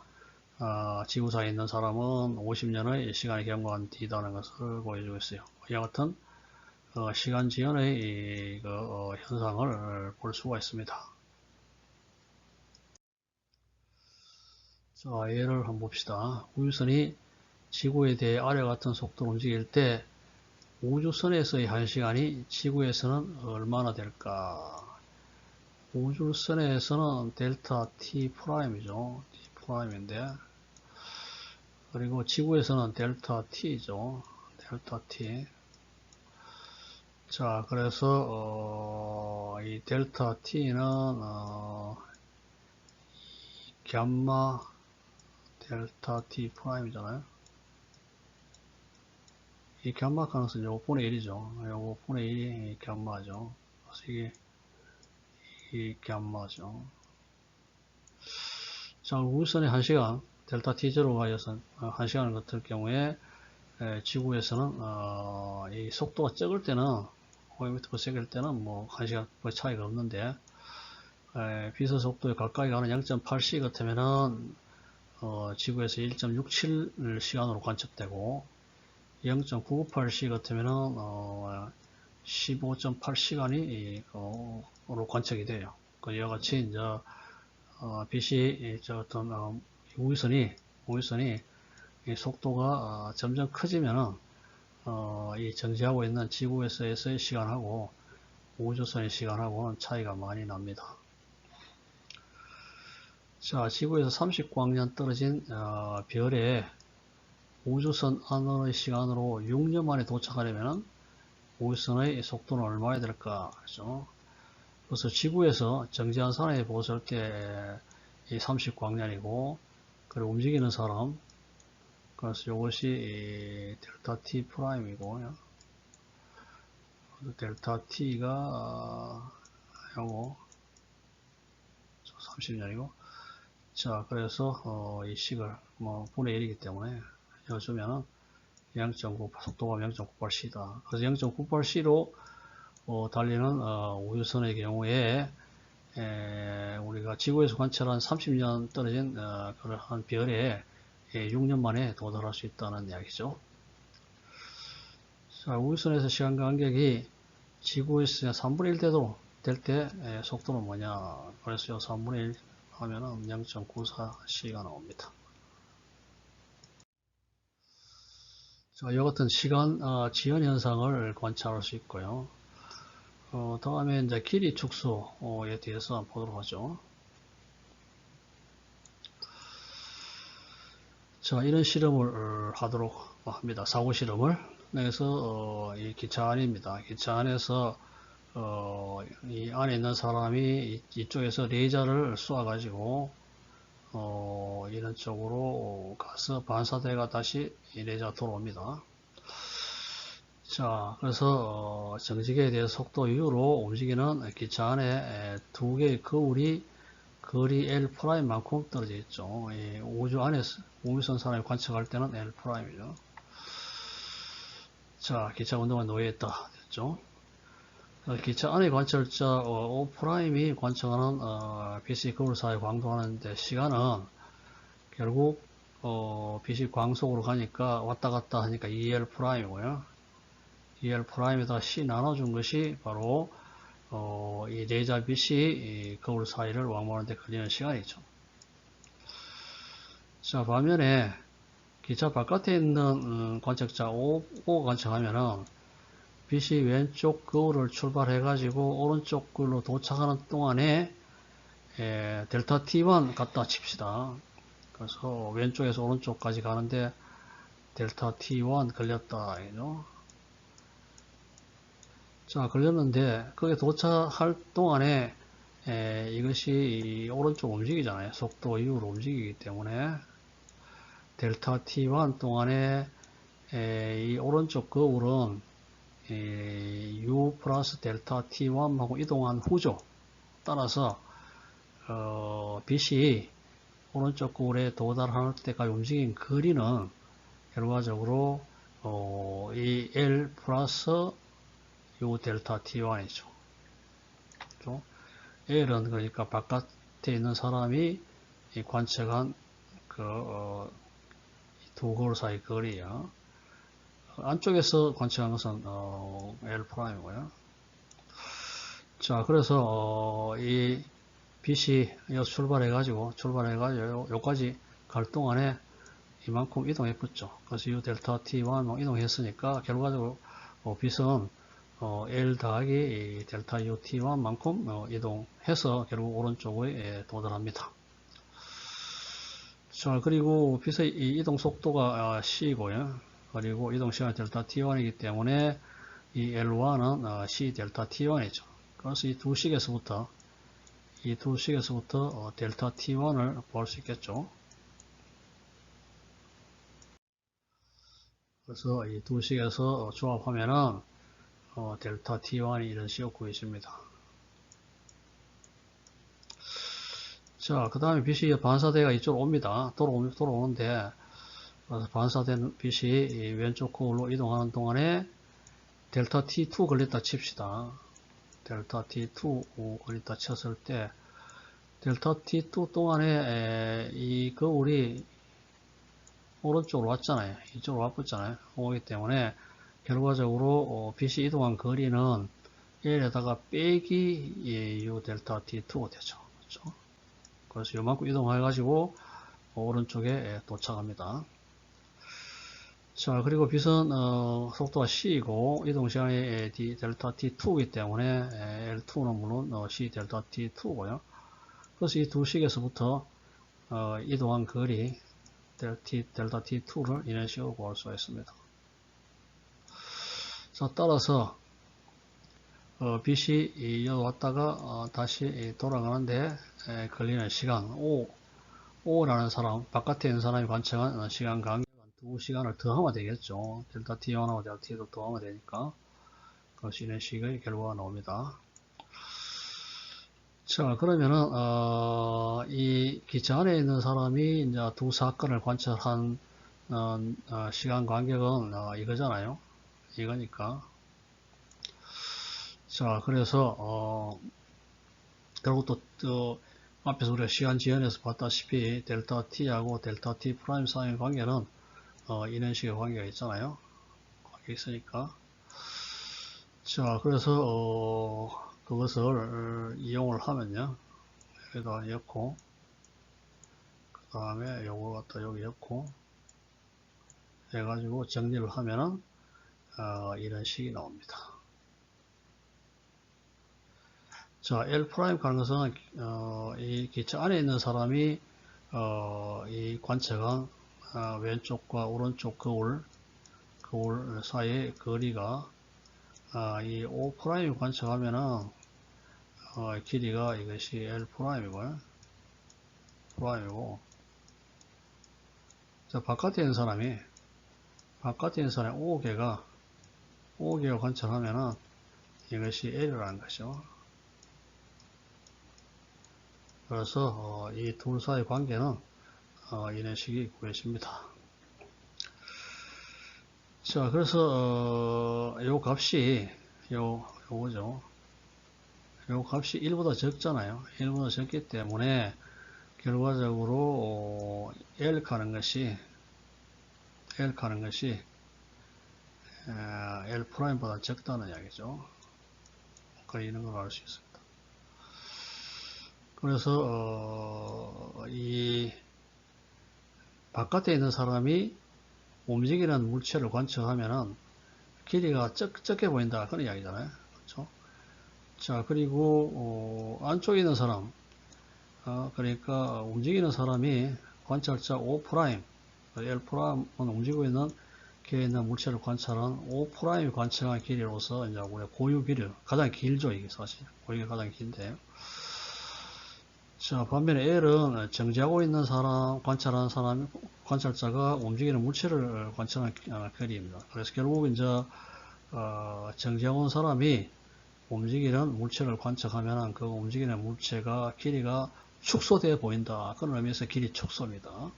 A: 지구상에 있는 사람은 50년의 시간이 경과한 뒤다는 것을 보여주고 있어요. 이와 같은 시간 지연의 현상을 볼 수가 있습니다. 자, 예를 한번 봅시다. 우주선이 지구에 대해 아래와 같은 속도로 움직일 때 우주선에서의 1시간이 지구에서는 얼마나 될까? 우주선에서는 델타 t 프라임이죠. t 프라임인데, 그리고 지구에서는 델타 t죠. 델타 t. 자, 그래서 이 델타 t는 gamma 델타 t 프라임이잖아요. 이 gamma 가능성 요거 분의 1이죠. 요거 분의 1이 gamma죠. 그래서 이 gamma죠. 자, 우주선이 1시간 델타 t0가 1시간을 거칠 경우에 지구에서는 이 속도가 적을 때는 500m per sec일 때는 뭐 1시간 거의 차이가 없는데 비서 속도에 가까이 가는 0.8c 같으면은 지구에서 1.67 시간으로 관측되고 0.998c 같으면은 15.8시간이 로 관측이 돼요. 이와 같이 이제 빛이 어떤 우주선이 이 속도가 점점 커지면은 이 정지하고 있는 지구에서의 시간하고 우주선의 시간하고는 차이가 많이 납니다. 자, 지구에서 30광년 떨어진 별에 우주선 안의 시간으로 6년 만에 도착하려면 우주선의 속도는 얼마나 될까? 그렇죠? 그래서 지구에서 정지한 사람이 보았을 때 이 30광년이고, 그리고 움직이는 사람, 그래서 이것이 델타 t 프라임이고, 델타 t가 요거 30년이고, 자, 그래서 이 식을 뭐 분의 1이기 때문에 여주면은 0.9 속도가 0.98c다. 그래서 0.98c로 달리는 우주선의 경우에 우리가 지구에서 관찰한 30년 떨어진 그러한 별에 6년 만에 도달할 수 있다는 이야기죠. 자, 우주선에서 시간 간격이 지구에서 3분의 1 대도 될 때 속도는 뭐냐? 그래서 3분의 1 하면은 0.94c가 나옵니다. 자, 이와 같은 시간 지연 현상을 관찰할 수 있고요. 다음에 이제 길이 축소에 대해서 한번 보도록 하죠. 자, 이런 실험을 하도록 합니다. 사고 실험을. 그래서 이 기차 안입니다. 기차 안에서 이 안에 있는 사람이 이쪽에서 레이저를 쏘아 가지고 이런 쪽으로 가서 반사대가 다시 이 레이저가 돌아옵니다. 자, 그래서 정지기에 대해 속도 이후로 움직이는 기차 안에 두 개의 거울이 거리 L'만큼 떨어져 있죠. 우주 안에서 우주선 사람이 관측할 때는 L'이죠. 자, 기차 운동에 놓여있다 됐죠. 기차 안의 관찰자 O'이 관측하는 빛이 거울 사이 광도하는데 시간은 결국 빛이 광속으로 가니까 왔다 갔다 하니까 EL'이고요. EL'에다 C 나눠준 것이 바로 이 레이저 빛이 거울 사이를 왕복하는 데 걸리는 시간이죠. 자, 반면에 기차 바깥에 있는 관측자 O 관측하면은 빛이 왼쪽 거울을 출발해 가지고 오른쪽 거울로 도착하는 동안에 델타 T1 갖다 칩시다. 그래서 왼쪽에서 오른쪽까지 가는데 델타 T1 걸렸다. 이죠. 자, 걸렸는데 거기에 도착할 동안에 이것이 오른쪽 움직이잖아요. 속도 이후로 움직이기 때문에 델타 T1 동안에 이 오른쪽 거울은 U 플러스 델타 T1하고 이동한 후죠. 따라서 빛이 오른쪽 거울에 도달할 때까지 움직인 거리는 결과적으로 이 L 플러스 U 델타 T1이죠. 그렇죠? L은 그러니까 바깥에 있는 사람이 관측한 두 거울 사이 거리야. 안쪽에서 관측한 것은 L 프라임이고요. 자, 그래서 이 빛이 여기서 출발해가지고 여기까지 갈 동안에 이만큼 이동했겠죠. 그래서 U 델타 T1 이동했으니까 결과적으로 빛은 L 더하기 델타 U T1 만큼 이동해서 결국 오른쪽에 도달합니다. 자, 그리고 빛의 이 이동 속도가 C고요. 그리고 이동 시간 델타 T1이기 때문에 이 L1은 C 델타 T1이죠. 그래서 이 두 식에서부터 델타 T1을 볼 수 있겠죠. 그래서 이 두 식에서 조합하면은 델타 T1이 이런 식으로 구해집니다. 자, 그 다음에 빛이 반사대가 이쪽으로 옵니다. 돌아오는데, 그래서 반사된 빛이 왼쪽 거울로 이동하는 동안에 델타 T2 걸렸다 칩시다. 델타 T2 걸렸다 쳤을 때, 델타 T2 동안에 이 거울이 오른쪽으로 왔잖아요. 이쪽으로 왔잖아요. 오기 때문에 결과적으로 빛이 이동한 거리는 L에다가 빼기 U 델타 T2가 되죠. 그렇죠? 그래서 요만큼 이동해가지고 오른쪽에 도착합니다. 자, 그리고 빛은 속도가 C이고 이동시간이 델타 T2이기 때문에 L2는 물론 C 델타 T2고요. 그래서 이 두 식에서부터 이동한 거리 델타 T2를 이런 식으로 구할 수가 있습니다. 자, 따라서 빛이 여기 왔다가 다시 돌아가는데 걸리는 시간 O라는 사람, 바깥에 있는 사람이 관측한 시간 간격은 2시간을 더하면 되겠죠. 델타 T1하고 델타 T도 더하면 되니까. 그래서 이런 식의 결과가 나옵니다. 자, 그러면은 이 기차 안에 있는 사람이 이제 두 사건을 관찰한 시간 간격은 이거잖아요. 이거니까. 자, 그래서 결국 또 앞에서 우리가 시간 지연에서 봤다시피 델타 T하고 델타 T 프라임 사이의 관계는 이런 식의 관계가 있잖아요. 관계 있으니까. 자, 그래서 그것을 이용을 하면요. 여기다 넣고 그 다음에 요걸 갖다 여기 넣고 해가지고 정리를 하면은 이런 식이 나옵니다. 자, L 프라임 가는 것은 이 기차 안에 있는 사람이 이 관측한 왼쪽과 오른쪽 거울 사이의 거리가 이 O 프라임 관측하면은 길이가 이것이 L 프라임이고요. 자, 바깥에 있는 사람이 5개가 관측하면은 이것이 L이라는 것이죠. 그래서 이 둘 사이 관계는 이런 식이 구해집니다. 자, 그래서 요 값이 요거죠. 요 값이 1보다 적잖아요. 1보다 적기 때문에 결과적으로 L 가는 것이 L 프라임보다 적다는 이야기죠. 이런 걸 알 수 있습니다. 그래서 이 바깥에 있는 사람이 움직이는 물체를 관측하면은 길이가 적게 보인다 그런 이야기잖아요. 그렇죠? 자, 그리고 안쪽에 있는 사람 그러니까 움직이는 사람이 관찰자 O 프라임 L 프라임은 움직이고 있는 길에 있는 물체를 관찰한 O 프라임이 관측한 길이로서 이제 우리가 고유 길이 가장 길죠. 이게 사실 고유가 가장 긴데. 자, 반면에 L은 정지하고 있는 사람, 관찰하는 사람, 관찰자가 움직이는 물체를 관찰하는 거리입니다. 그래서 결국 이제 정지하고 있는 사람이 움직이는 물체를 관측하면 그 움직이는 물체가 길이가 축소되어 보인다. 그런 의미에서 길이 축소입니다.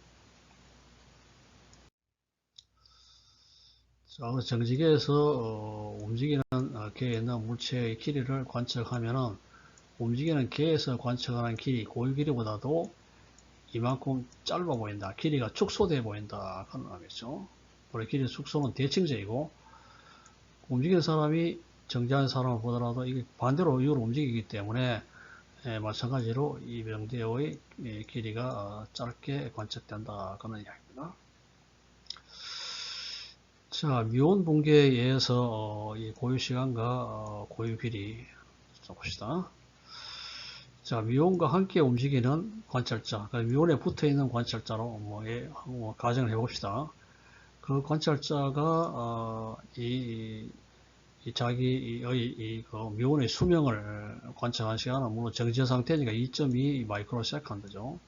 A: 자, 정지계에서 움직이는 개에 있는 물체의 길이를 관측하면은 움직이는 개에서 관측하는 길이 고유 길이보다도 이만큼 짧아 보인다. 길이가 축소돼 보인다. 그런 의미죠. 원래 길이 축소는 대칭적이고 움직이는 사람이 정지하는 사람을 보더라도 이게 반대로 이유로 움직이기 때문에 마찬가지로 이 명대의 길이가 짧게 관측된다. 그런 이야기입니다. 자, 미온 붕괴에 의해서 이 고유 시간과 고유 길이 봅시다. 자, 미온과 함께 움직이는 관찰자, 그러니까 미온에 붙어 있는 관찰자로 가정을 해봅시다. 그 관찰자가 자기의 그 미온의 수명을 관찰한 시간은 물론 정지 상태니까 2.2 마이크로 세컨드죠.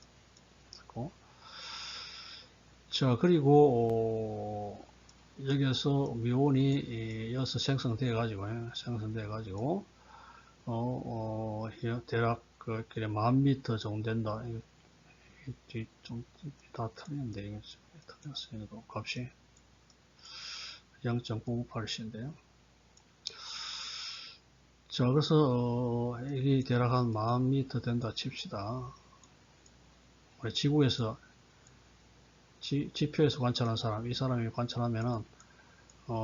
A: 자, 그리고 여기에서 미온이 여기서 생성돼 가지고 대략 그 10,000m 정도 된다. 좀 다 틀리는데 이게 틀렸어요. 이거 값이 0.998c인데요. 자, 그래서 이게 대략 한 10,000m 된다 칩시다. 우리 지구에서 지표에서 관찰한 사람, 이 사람이 관찰하면은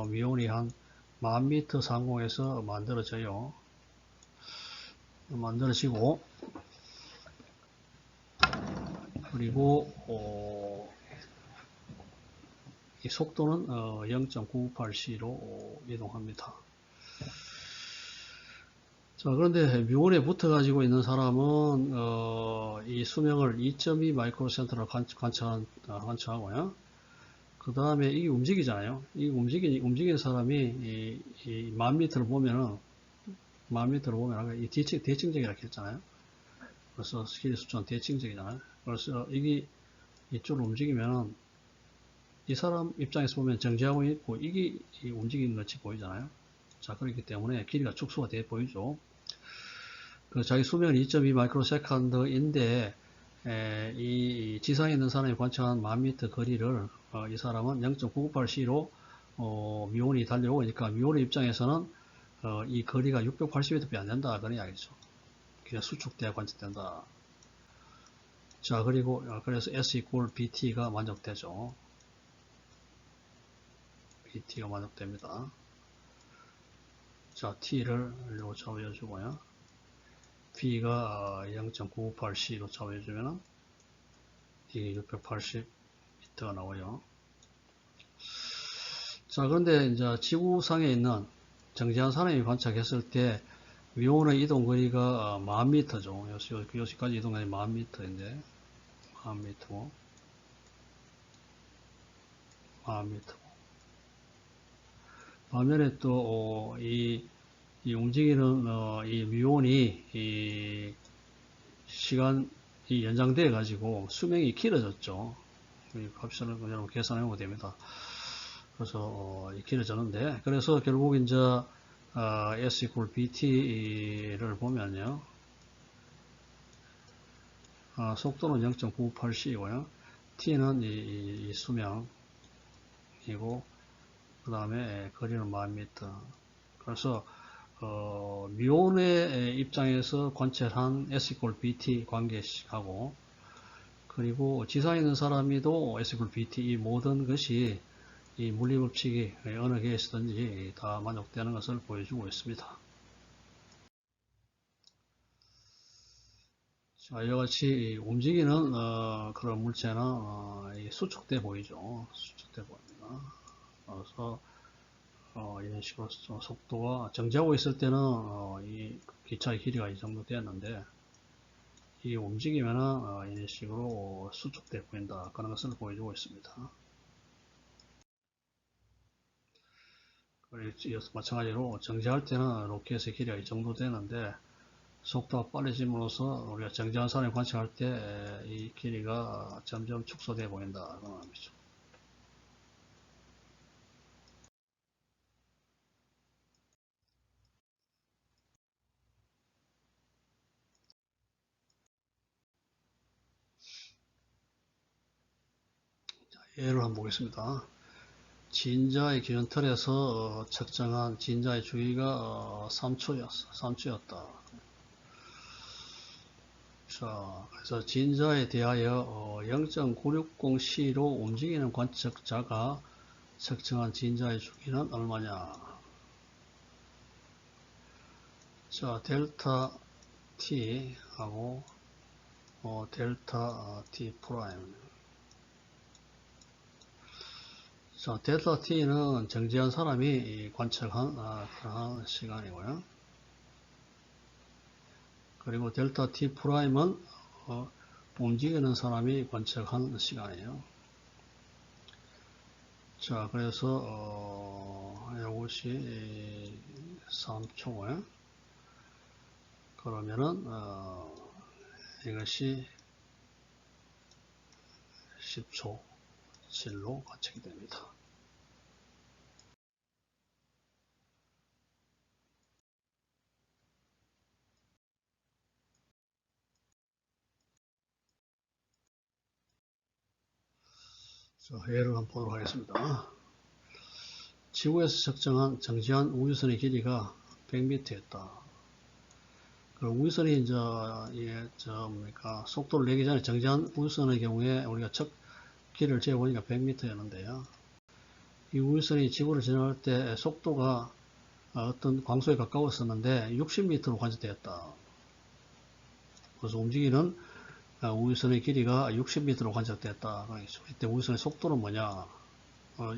A: 미온이 한 10,000m 상공에서 만들어져요. 만들어지고 그리고 이 속도는 0.998c로 이동합니다. 자, 그런데 미온에 붙어 가지고 있는 사람은 이 수명을 2.2 마이크로센트로 관측하고요. 그 다음에 이게 움직이잖아요. 이 움직이는 사람이 이 10,000m를 보면은 10,000m를 보면 아까 이 대칭적이라고 했잖아요. 그래서 스케일 수치는 대칭적이잖아요. 그래서 이게 이쪽으로 움직이면은 이 사람 입장에서 보면 정지하고 있고 이게 움직이는 것이 보이잖아요. 자, 그렇기 때문에 길이가 축소가 돼 보이죠. 그 자기 수명은 2.2 마이크로 세컨드인데 이 지상에 있는 사람이 관측한 10,000m 거리를 이 사람은 0.998c로 미온이 달려오고 있으니까 미온의 입장에서는 이 거리가 680m밖에 안 된다 그런 이야기죠. 그냥 수축돼야 관측된다. 자, 그리고 그래서 S equal BT가 만족되죠. BT가 만족됩니다. 자, T를 이로 잡아주고요. B가 0.998C로 잡아주면은 이게 680m가 나와요. 자, 그런데 이제 지구상에 있는 정지한 사람이 관측했을 때 미온의 이동 거리가 10,000m죠. 여기까지 이동 거리 10,000m인데 10,000m 10,000m 반면에 또 이 움직이는 이 미온이 이 시간이 연장돼 가지고 수명이 길어졌죠. 이 값을 여러분 계산해 보면 됩니다. 그래서 길어졌는데 그래서 결국 이제 S equal BT를 보면요. 속도는 0.998C이고요. T는 이 수명이고 그 다음에 거리는 10,000m. 그래서 미온의 입장에서 관찰한 S equal BT 관계식하고 그리고 지상에 있는 사람이도 S equal BT 이 모든 것이 이 물리법칙이 어느 개에서든지 다 만족되는 것을 보여주고 있습니다. 자, 이와 같이 움직이는 그런 물체는 수축돼 보이죠. 수축돼 보입니다. 그래서 이런 식으로 속도가 정지하고 있을 때는 이 기차의 길이가 이 정도 되었는데 이 움직이면은 이런 식으로 수축돼 보인다 그런 것을 보여주고 있습니다. 마찬가지로 정지할 때는 로켓의 길이가 이 정도 되는데 속도가 빨라짐으로써 우리가 정지한 사람이 관측할 때 이 길이가 점점 축소돼 보인다 그런 의미죠. 예를 한번 보겠습니다. 진자의 기준틀에서 측정한 진자의 주기가 3초였다. 자, 그래서 진자에 대하여 0.960C로 움직이는 관측자가 측정한 진자의 주기는 얼마냐? 자, 델타 T 하고 델타 T 프라임. 자, 델타 T는 정지한 사람이 관측한 그러한 시간이고요. 그리고 델타 T 프라임은 움직이는 사람이 관측한 시간이에요. 자, 그래서 이것이 3초고요. 그러면은 이것이 10초 질로 관측이 됩니다. 자, 예를 한번 보도록 하겠습니다. 지구에서 측정한 정지한 우주선의 길이가 100m였다. 우주선이 이제 속도를 내기 전에 정지한 우주선의 경우에 우리가 길이를 재보니까 100m였는데요. 이 우주선이 지구를 지나갈 때 속도가 어떤 광소에 가까웠었는데 60m로 관측되었다. 그래서 움직이는 우주선의 길이가 60m로 관측되었다. 이때 우주선의 속도는 뭐냐?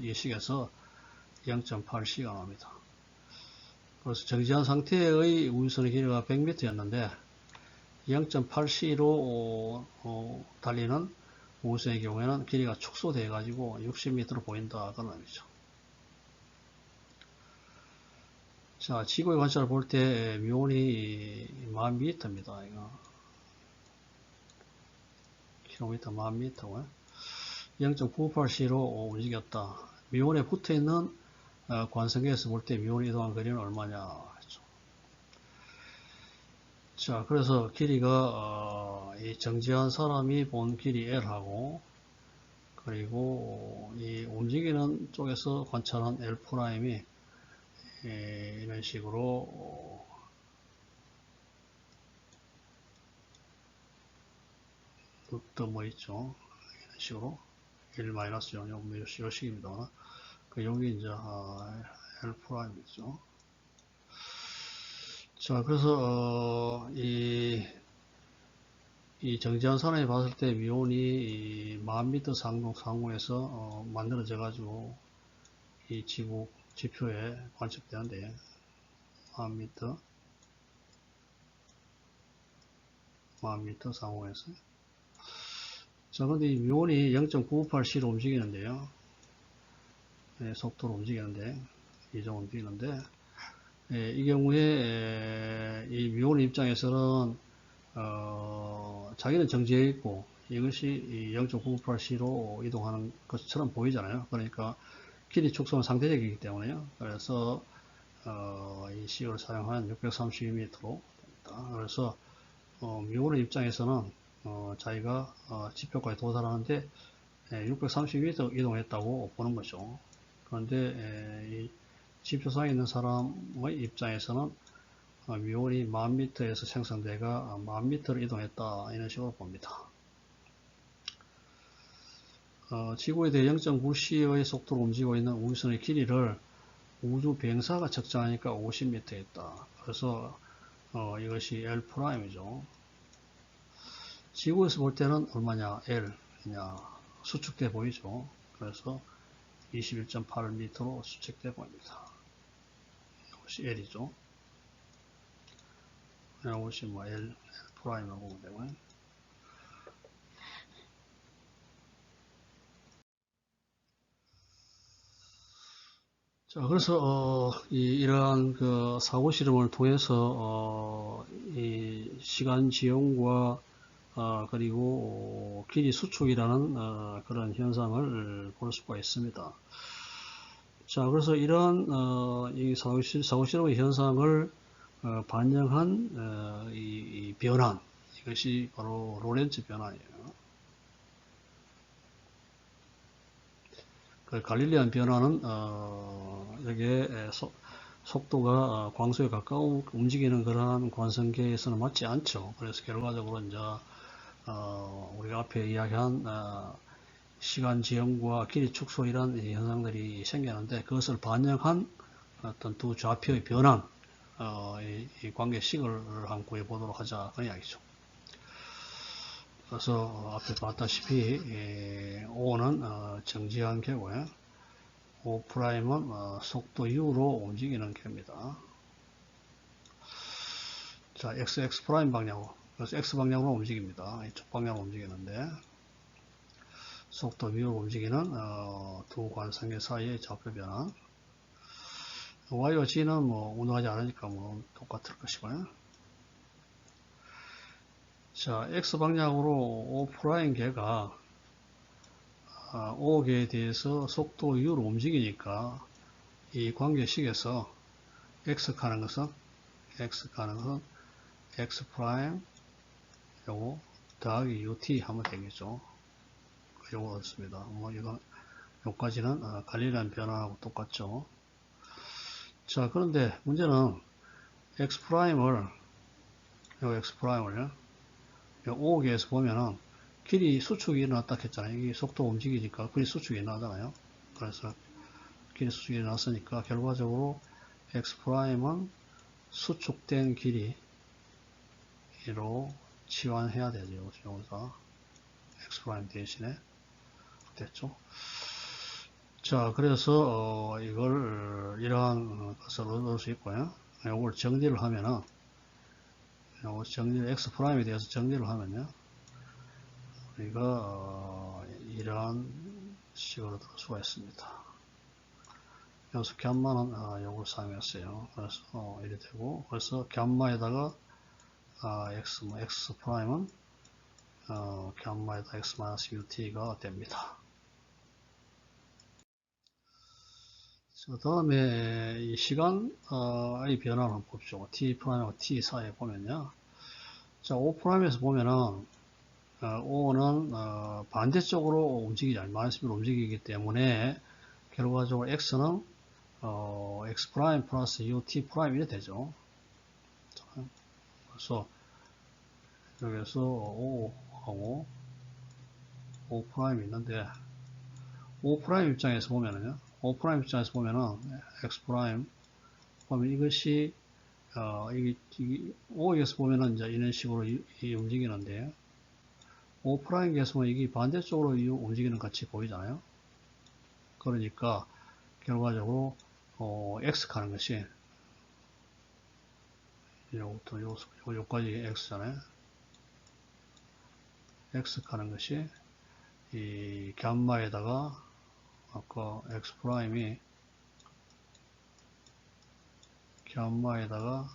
A: 이 식에서 0.8C가 나옵니다. 그래서 정지한 상태의 우주선의 길이가 100m였는데 0.8C로 달리는 우주선의 경우에는 길이가 축소돼 가지고 60m로 보인다 그런 의미죠. 자, 지구의 관찰을 볼 때 미온이 1000m입니다. 이거 킬로미터 1000m고요. 0.98C로 움직였다. 미온에 붙어 있는 관성계에서 볼 때 미온이 이동한 거리는 얼마냐 했죠. 자, 그래서 길이가 이 정지한 사람이 본 길이 L하고 그리고 이 움직이는 쪽에서 관찰한 L'이 이런 식으로 뭐 있죠. 이런 식으로 1-0 요 식입니다. 여기 이제 L'이죠. 자, 그래서 이 정지한 사람이 봤을 때 미온이 1000m 상공에서 만들어져 가지고 이 지구 지표에 관측되는데 1000m 상공에서. 자, 근데 이 미온이 0.958C로 움직이는데요. 속도로 움직이는데 이 정도 움직이는데 이 경우에 이 미온 입장에서는 자기는 정지해 있고 이것이 0.958C로 이동하는 것처럼 보이잖아요. 그러니까 길이 축소는 상대적이기 때문에요. 그래서 이 식을 사용한 632m로 됩니다. 그래서 미온의 입장에서는 자기가 지표까지 도달하는데 632m 이동했다고 보는 거죠. 그런데 이 지표상에 있는 사람의 입장에서는 미온이 1000m에서 생성돼가 1000m를 이동했다 이런 식으로 봅니다. 지구에 대해 0.9C의 속도로 움직이고 있는 우주선의 길이를 우주 비행사가 측정하니까 50m였다. 그래서 이것이 L'이죠. 지구에서 볼 때는 얼마냐? L이냐? 수축돼 보이죠. 그래서 21.8m로 수축돼 보입니다. 이것이 L이죠. 이것이 뭐 L'이라고 보면 되고요. 자, 그래서 이러한 그 사고 실험을 통해서 이 시간 지연과 그리고 길이 수축이라는 그런 현상을 볼 수가 있습니다. 자, 그래서 이러한 이 사고 실험의 현상을 반영한 이 변환, 이것이 바로 로렌츠 변환이에요. 그 갈릴리안 변화는 여기에 속도가 광소에 가까운 움직이는 그러한 관성계에서는 맞지 않죠. 그래서 결과적으로 이제 우리가 앞에 이야기한 시간 지연과 길이 축소 이런 현상들이 생기는데 그것을 반영한 어떤 두 좌표의 변환 이 관계식을 한번 구해보도록 하자 그 이야기죠. 그래서 앞에 봤다시피 O는 정지한 개고요. O''은 속도 U로 움직이는 개입니다. 자, X 방향으로. 그래서 X 방향으로 움직입니다. 이쪽 방향으로 움직이는데 속도 U로 움직이는 두 관성계 사이의 좌표 변화. Y와 G는 뭐 운동하지 않으니까 뭐 똑같을 것이고요. 자, X 방향으로 O' 개가 O개에 대해서 속도 U로 움직이니까 이 관계식에서 X 가는 것은 X 프라임 요거 더하기 UT 하면 되겠죠. 요거 얻습니다. 뭐 이건 요까지는 갈릴리안 변화하고 똑같죠. 자, 그런데 문제는 X 프라임을 요 O개에서 보면은 길이 수축이 일어났다 했잖아요. 이게 속도가 움직이니까 길이 수축이 일어나잖아요. 그래서 길이 수축이 일어났으니까 결과적으로 X'은 수축된 길이로 치환해야 되죠. 여기서 X' 대신에 됐죠. 자, 그래서 이걸 이러한 것을 얻을 수 있고요. 이걸 정리를 하면은 X'에 대해서 정리를 하면요. 우리가 이러한 식으로 얻을 수가 있습니다. 여기서 감마는 요걸 사용했어요. 그래서 이렇게 되고, 그래서 감마에다가 X'은 감마에다 X-UT가 됩니다. 그 다음에 이 시간의 변화를 한번 봅시다. T'하고 T 사이에 보면요. 자, O'에서 보면은 O는 반대쪽으로 움직이지 않아요. 마이너스로 움직이기 때문에 결과적으로 X는 X' 플러스 UT' 이렇게 되죠. 그래서 여기서 O하고 O' 있는데 O' 입장에서 보면은요. O' 입장에서 보면은 X' 보면 이것이 O에서 보면은 이제 이런 식으로 움직이는데 O''에서 보면 이게 반대쪽으로 움직이는 같이 보이잖아요. 그러니까 결과적으로 X 가는 것이 요부터 요까지 X잖아요. X 가는 것이 이 감마에다가 아까 X'이 감마에다가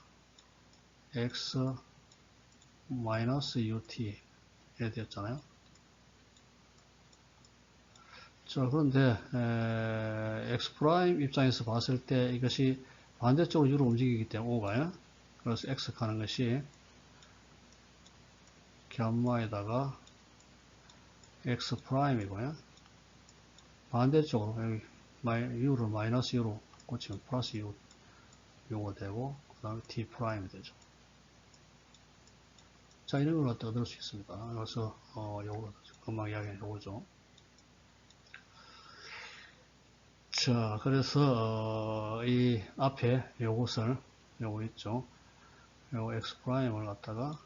A: X 마이너스 UT에 되었잖아요. 자, 그런데 X' 입장에서 봤을 때 이것이 반대쪽으로 U로 움직이기 때문에 O가요. 그래서 X 가는 것이 감마에다가 X'이고요. 반대쪽으로 여기 U를 마이너스 U로 꽂히면 플러스 U 요거 되고 그 다음에 T' 되죠. 자, 이런 걸 얻을 수 있습니다. 그래서 요거 금방 이야기한 요거죠. 자, 그래서 이 앞에 요것을 요거 있죠. 요거 X'을 갖다가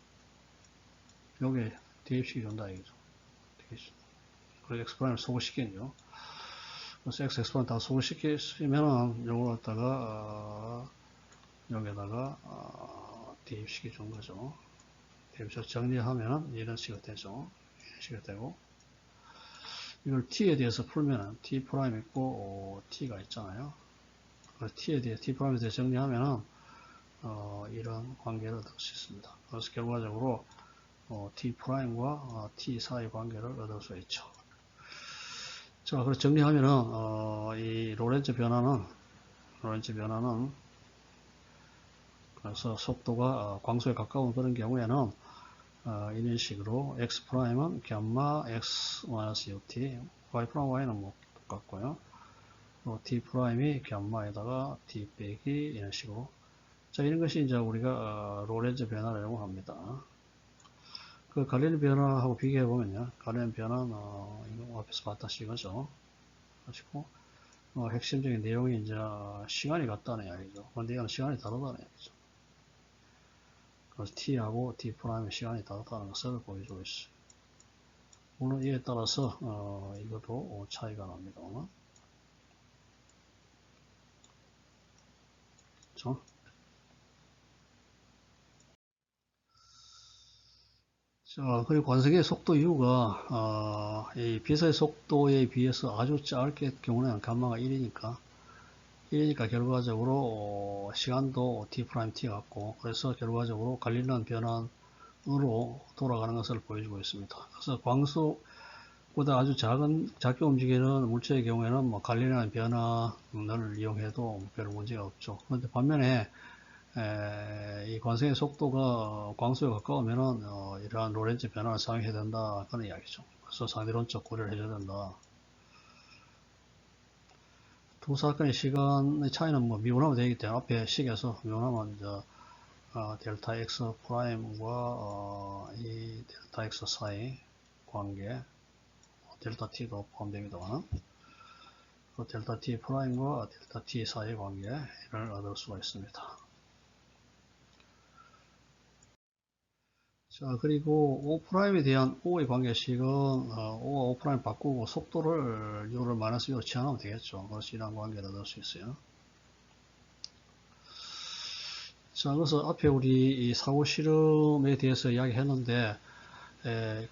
A: 여기에 대입시켜 준다 이거죠. 그래서 X'을 소거시키죠. 그래서 X'을 다 소거시키면은 요걸 갖다가 여기다가 대입시켜 준 거죠. 대입시켜 정리하면은 이런 식으로 되죠. 이런 식으로 되고 이걸 T에 대해서 풀면은 T' 있고 T가 있잖아요. T에 대해 T'에 대해 정리하면은 이런 관계를 얻을 수 있습니다. 그래서 결과적으로 T'과 T 사이 관계를 얻을 수 있죠. 자, 그래서 정리하면은 이 로렌츠 변화는 그래서 속도가 광소에 가까운 그런 경우에는 이런 식으로 X'은 감마 X-UT, Y'는 뭐 똑같고요. t 프라임이 감마에다가 t 빼기 이런 식으로. 자, 이런 것이 이제 우리가 로렌츠 변화라고 합니다. 그 갈릴리 변화하고 비교해 보면요, 갈릴리 변화는 이거 앞에서 봤다시 이거죠. 그리고 핵심적인 내용이 이제 시간이 같다는 이야기죠. 근데 이건 시간이 다르다는 이야기죠. 그래서 t하고 t 프라임의 시간이 다르다는 것을 보여주고 있어요. 물론 이에 따라서 이것도 차이가 납니다. 그렇죠? 자, 그리고 관성의 속도 U가 이 빛의 속도에 비해서 아주 짧게 경우는 감마가 1이니까 결과적으로 시간도 t 프라임 t 같고, 그래서 결과적으로 갈릴리안 변환으로 돌아가는 것을 보여주고 있습니다. 그래서 광속보다 아주 작게 움직이는 물체의 경우에는 뭐 갈릴리안 변환을 이용해도 별 문제가 없죠. 그런데 반면에 이 관성의 속도가 광속에 가까우면은 이러한 로렌츠 변화를 사용해야 된다, 그런 이야기죠. 그래서 상대론적 고려를 해줘야 된다. 두 사건의 시간의 차이는 뭐 미분하면 되기 때문에 앞에 식에서 미분하면 이제 델타 x 프라임과 이 델타 x 사이 관계, 델타 t도 포함됩니다만, 그 델타 t 프라임과 델타 t 사이 관계를 얻을 수가 있습니다. 자, 그리고 O'에 대한 O의 관계식은 O가 O' 바꾸고 속도를 U를 마이너스 U로 치환하면 되겠죠. 그래서 이런 관계를 얻을 수 있어요. 자, 그래서 앞에 우리 이 사고 실험에 대해서 이야기했는데,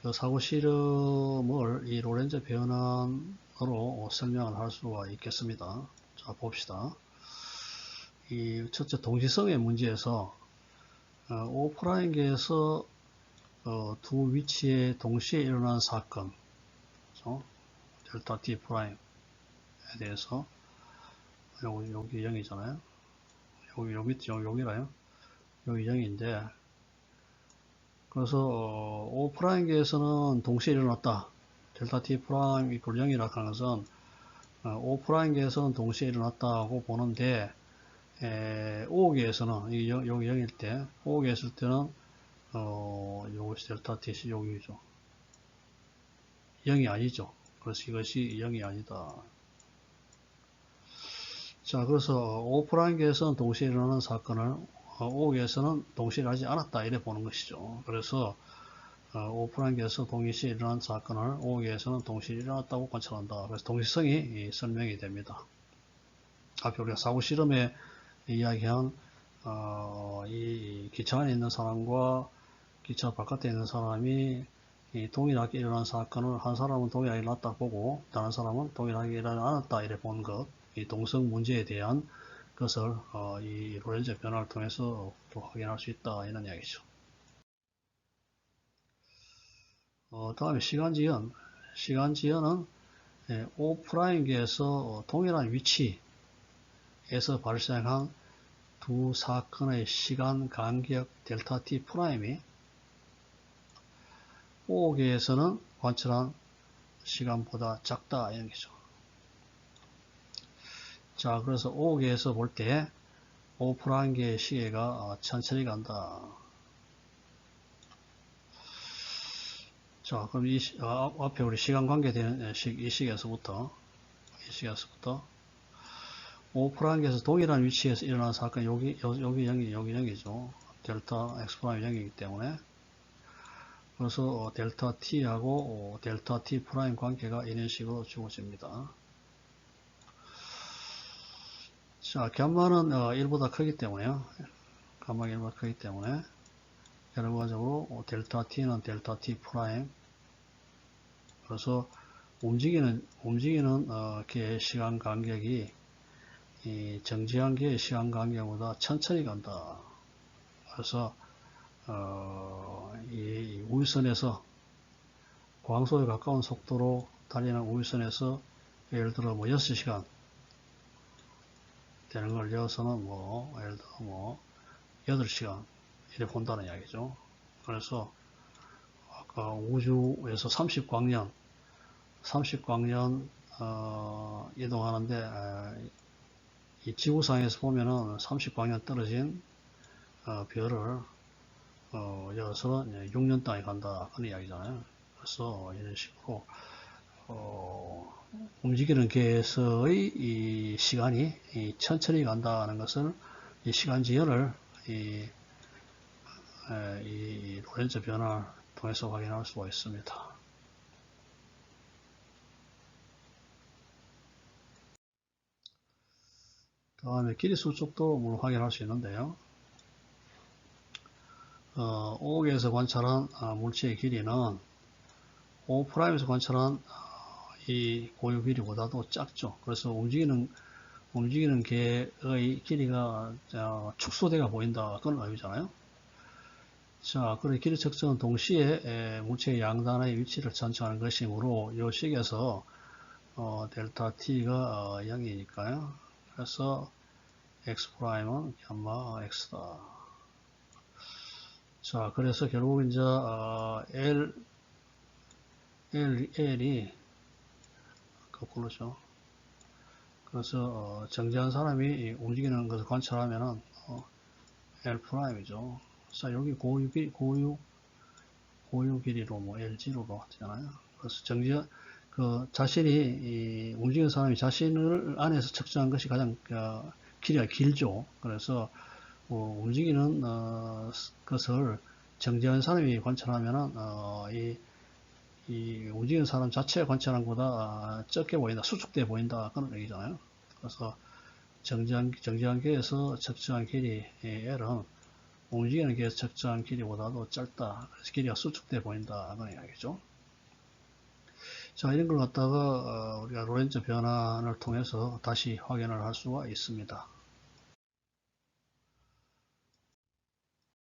A: 그 사고 실험을 이 로렌츠 변환으로 설명을 할 수가 있겠습니다. 자, 봅시다. 이 첫째 동시성의 문제에서 O'계에서 두 위치에 동시에 일어난 사건, 그렇죠? 델타 t 프라임에 대해서 여기 0이잖아요. 여기 밑에 여기라요. 여기 0인데, 그래서 O 프라임계에서는 동시에 일어났다. 델타 t 프라임 이퀄 0이라고 하는 것은 O 프라임계에서는 동시에 일어났다고 보는데, O계에서는 여기 0일 때, O계 있을 때는 요것이 델타 t시 여기죠. 0이 아니죠. 그래서 이것이 0이 아니다. 자, 그래서 O'계에서는 동시에 일어나는 사건을 O계에서는 동시에 일어나지 않았다, 이래 보는 것이죠. 그래서 O'계에서 동시에 일어난 사건을 O계에서는 동시에 일어났다고 관찰한다. 그래서 동시성이 설명이 됩니다. 앞에 우리가 사고 실험에 이야기한 이 기차 안에 있는 사람과 기차 바깥에 있는 사람이 동일하게 일어난 사건을 한 사람은 동일하게 일어났다 보고 다른 사람은 동일하게 일어나지 않았다, 이래 보는 것, 이 동성 문제에 대한 것을 이 로렌츠 변화를 통해서 또 확인할 수 있다, 이런 이야기죠. 다음에 시간지연. 시간지연은 O'계에서 동일한 위치에서 발생한 두 사건의 시간 간격 델타 t 프라임이 O계에서는 관찰한 시간보다 작다, 이런 거죠. 자, 그래서 O계에서 볼 때 O'계의 시계가 천천히 간다. 자, 그럼 앞에 우리 시간 관계되는 이 시계에서부터 O'계에서 동일한 위치에서 일어난 사건, 여기 0이죠. 델타 X' 0이기 때문에. 그래서 델타 T하고 델타 T' 관계가 이런 식으로 주어집니다. 자, 감마는 1보다 크기 때문에요. 감마가 1보다 크기 때문에 결과적으로 델타 T는 델타 T', 그래서 움직이는 개의 시간 간격이 이 정지한 개의 시간 간격보다 천천히 간다. 그래서 이 우주선에서 광속에 가까운 속도로 달리는 우주선에서 예를 들어 뭐 6시간 되는 걸 이어서는 예를 들어 8시간 이렇게 본다는 이야기죠. 그래서 아까 우주에서 30광년 이동하는데 이 지구상에서 보면은 30방향 떨어진 별을 여기서 6년 동안 간다 그런 이야기잖아요. 그래서 이런 식으로 움직이는 개에서의 이 시간이 천천히 간다는 것을 이 시간 지연을 이 로렌츠 변화를 통해서 확인할 수가 있습니다. 다음에 길이 수축도 물론 확인할 수 있는데요. O에서 관찰한 물체의 길이는 O'에서 관찰한 이 고유 길이보다도 작죠. 그래서 움직이는 개의 길이가 축소되어 보인다. 그런 의미잖아요. 자, 그리고 길이 측정은 동시에 물체의 양단의 위치를 천천하는 것이므로 이 식에서 델타 t가 0이니까요. 그래서 x'은 gamma x다. 자, 그래서 결국 이제 L이 거꾸로죠. 그래서 정지한 사람이 움직이는 것을 관찰하면은 L'이죠. 자, 여기 고유 길이로 뭐 L0로 하잖아요. 그래서 자신이 움직이는 사람이 자신을 안에서 측정한 것이 가장 길이가 길죠. 그래서 움직이는 것을 정지한 사람이 관찰하면은 이 움직이는 사람 자체가 관찰한 것보다 적게 보인다, 수축돼 보인다 그런 얘기잖아요. 그래서 정지한 개에서 측정한 길이 L은 움직이는 개에서 측정한 길이보다도 짧다. 그래서 길이가 수축돼 보인다 그런 이야기죠. 자, 이런 걸 갖다가 우리가 로렌츠 변환을 통해서 다시 확인을 할 수가 있습니다.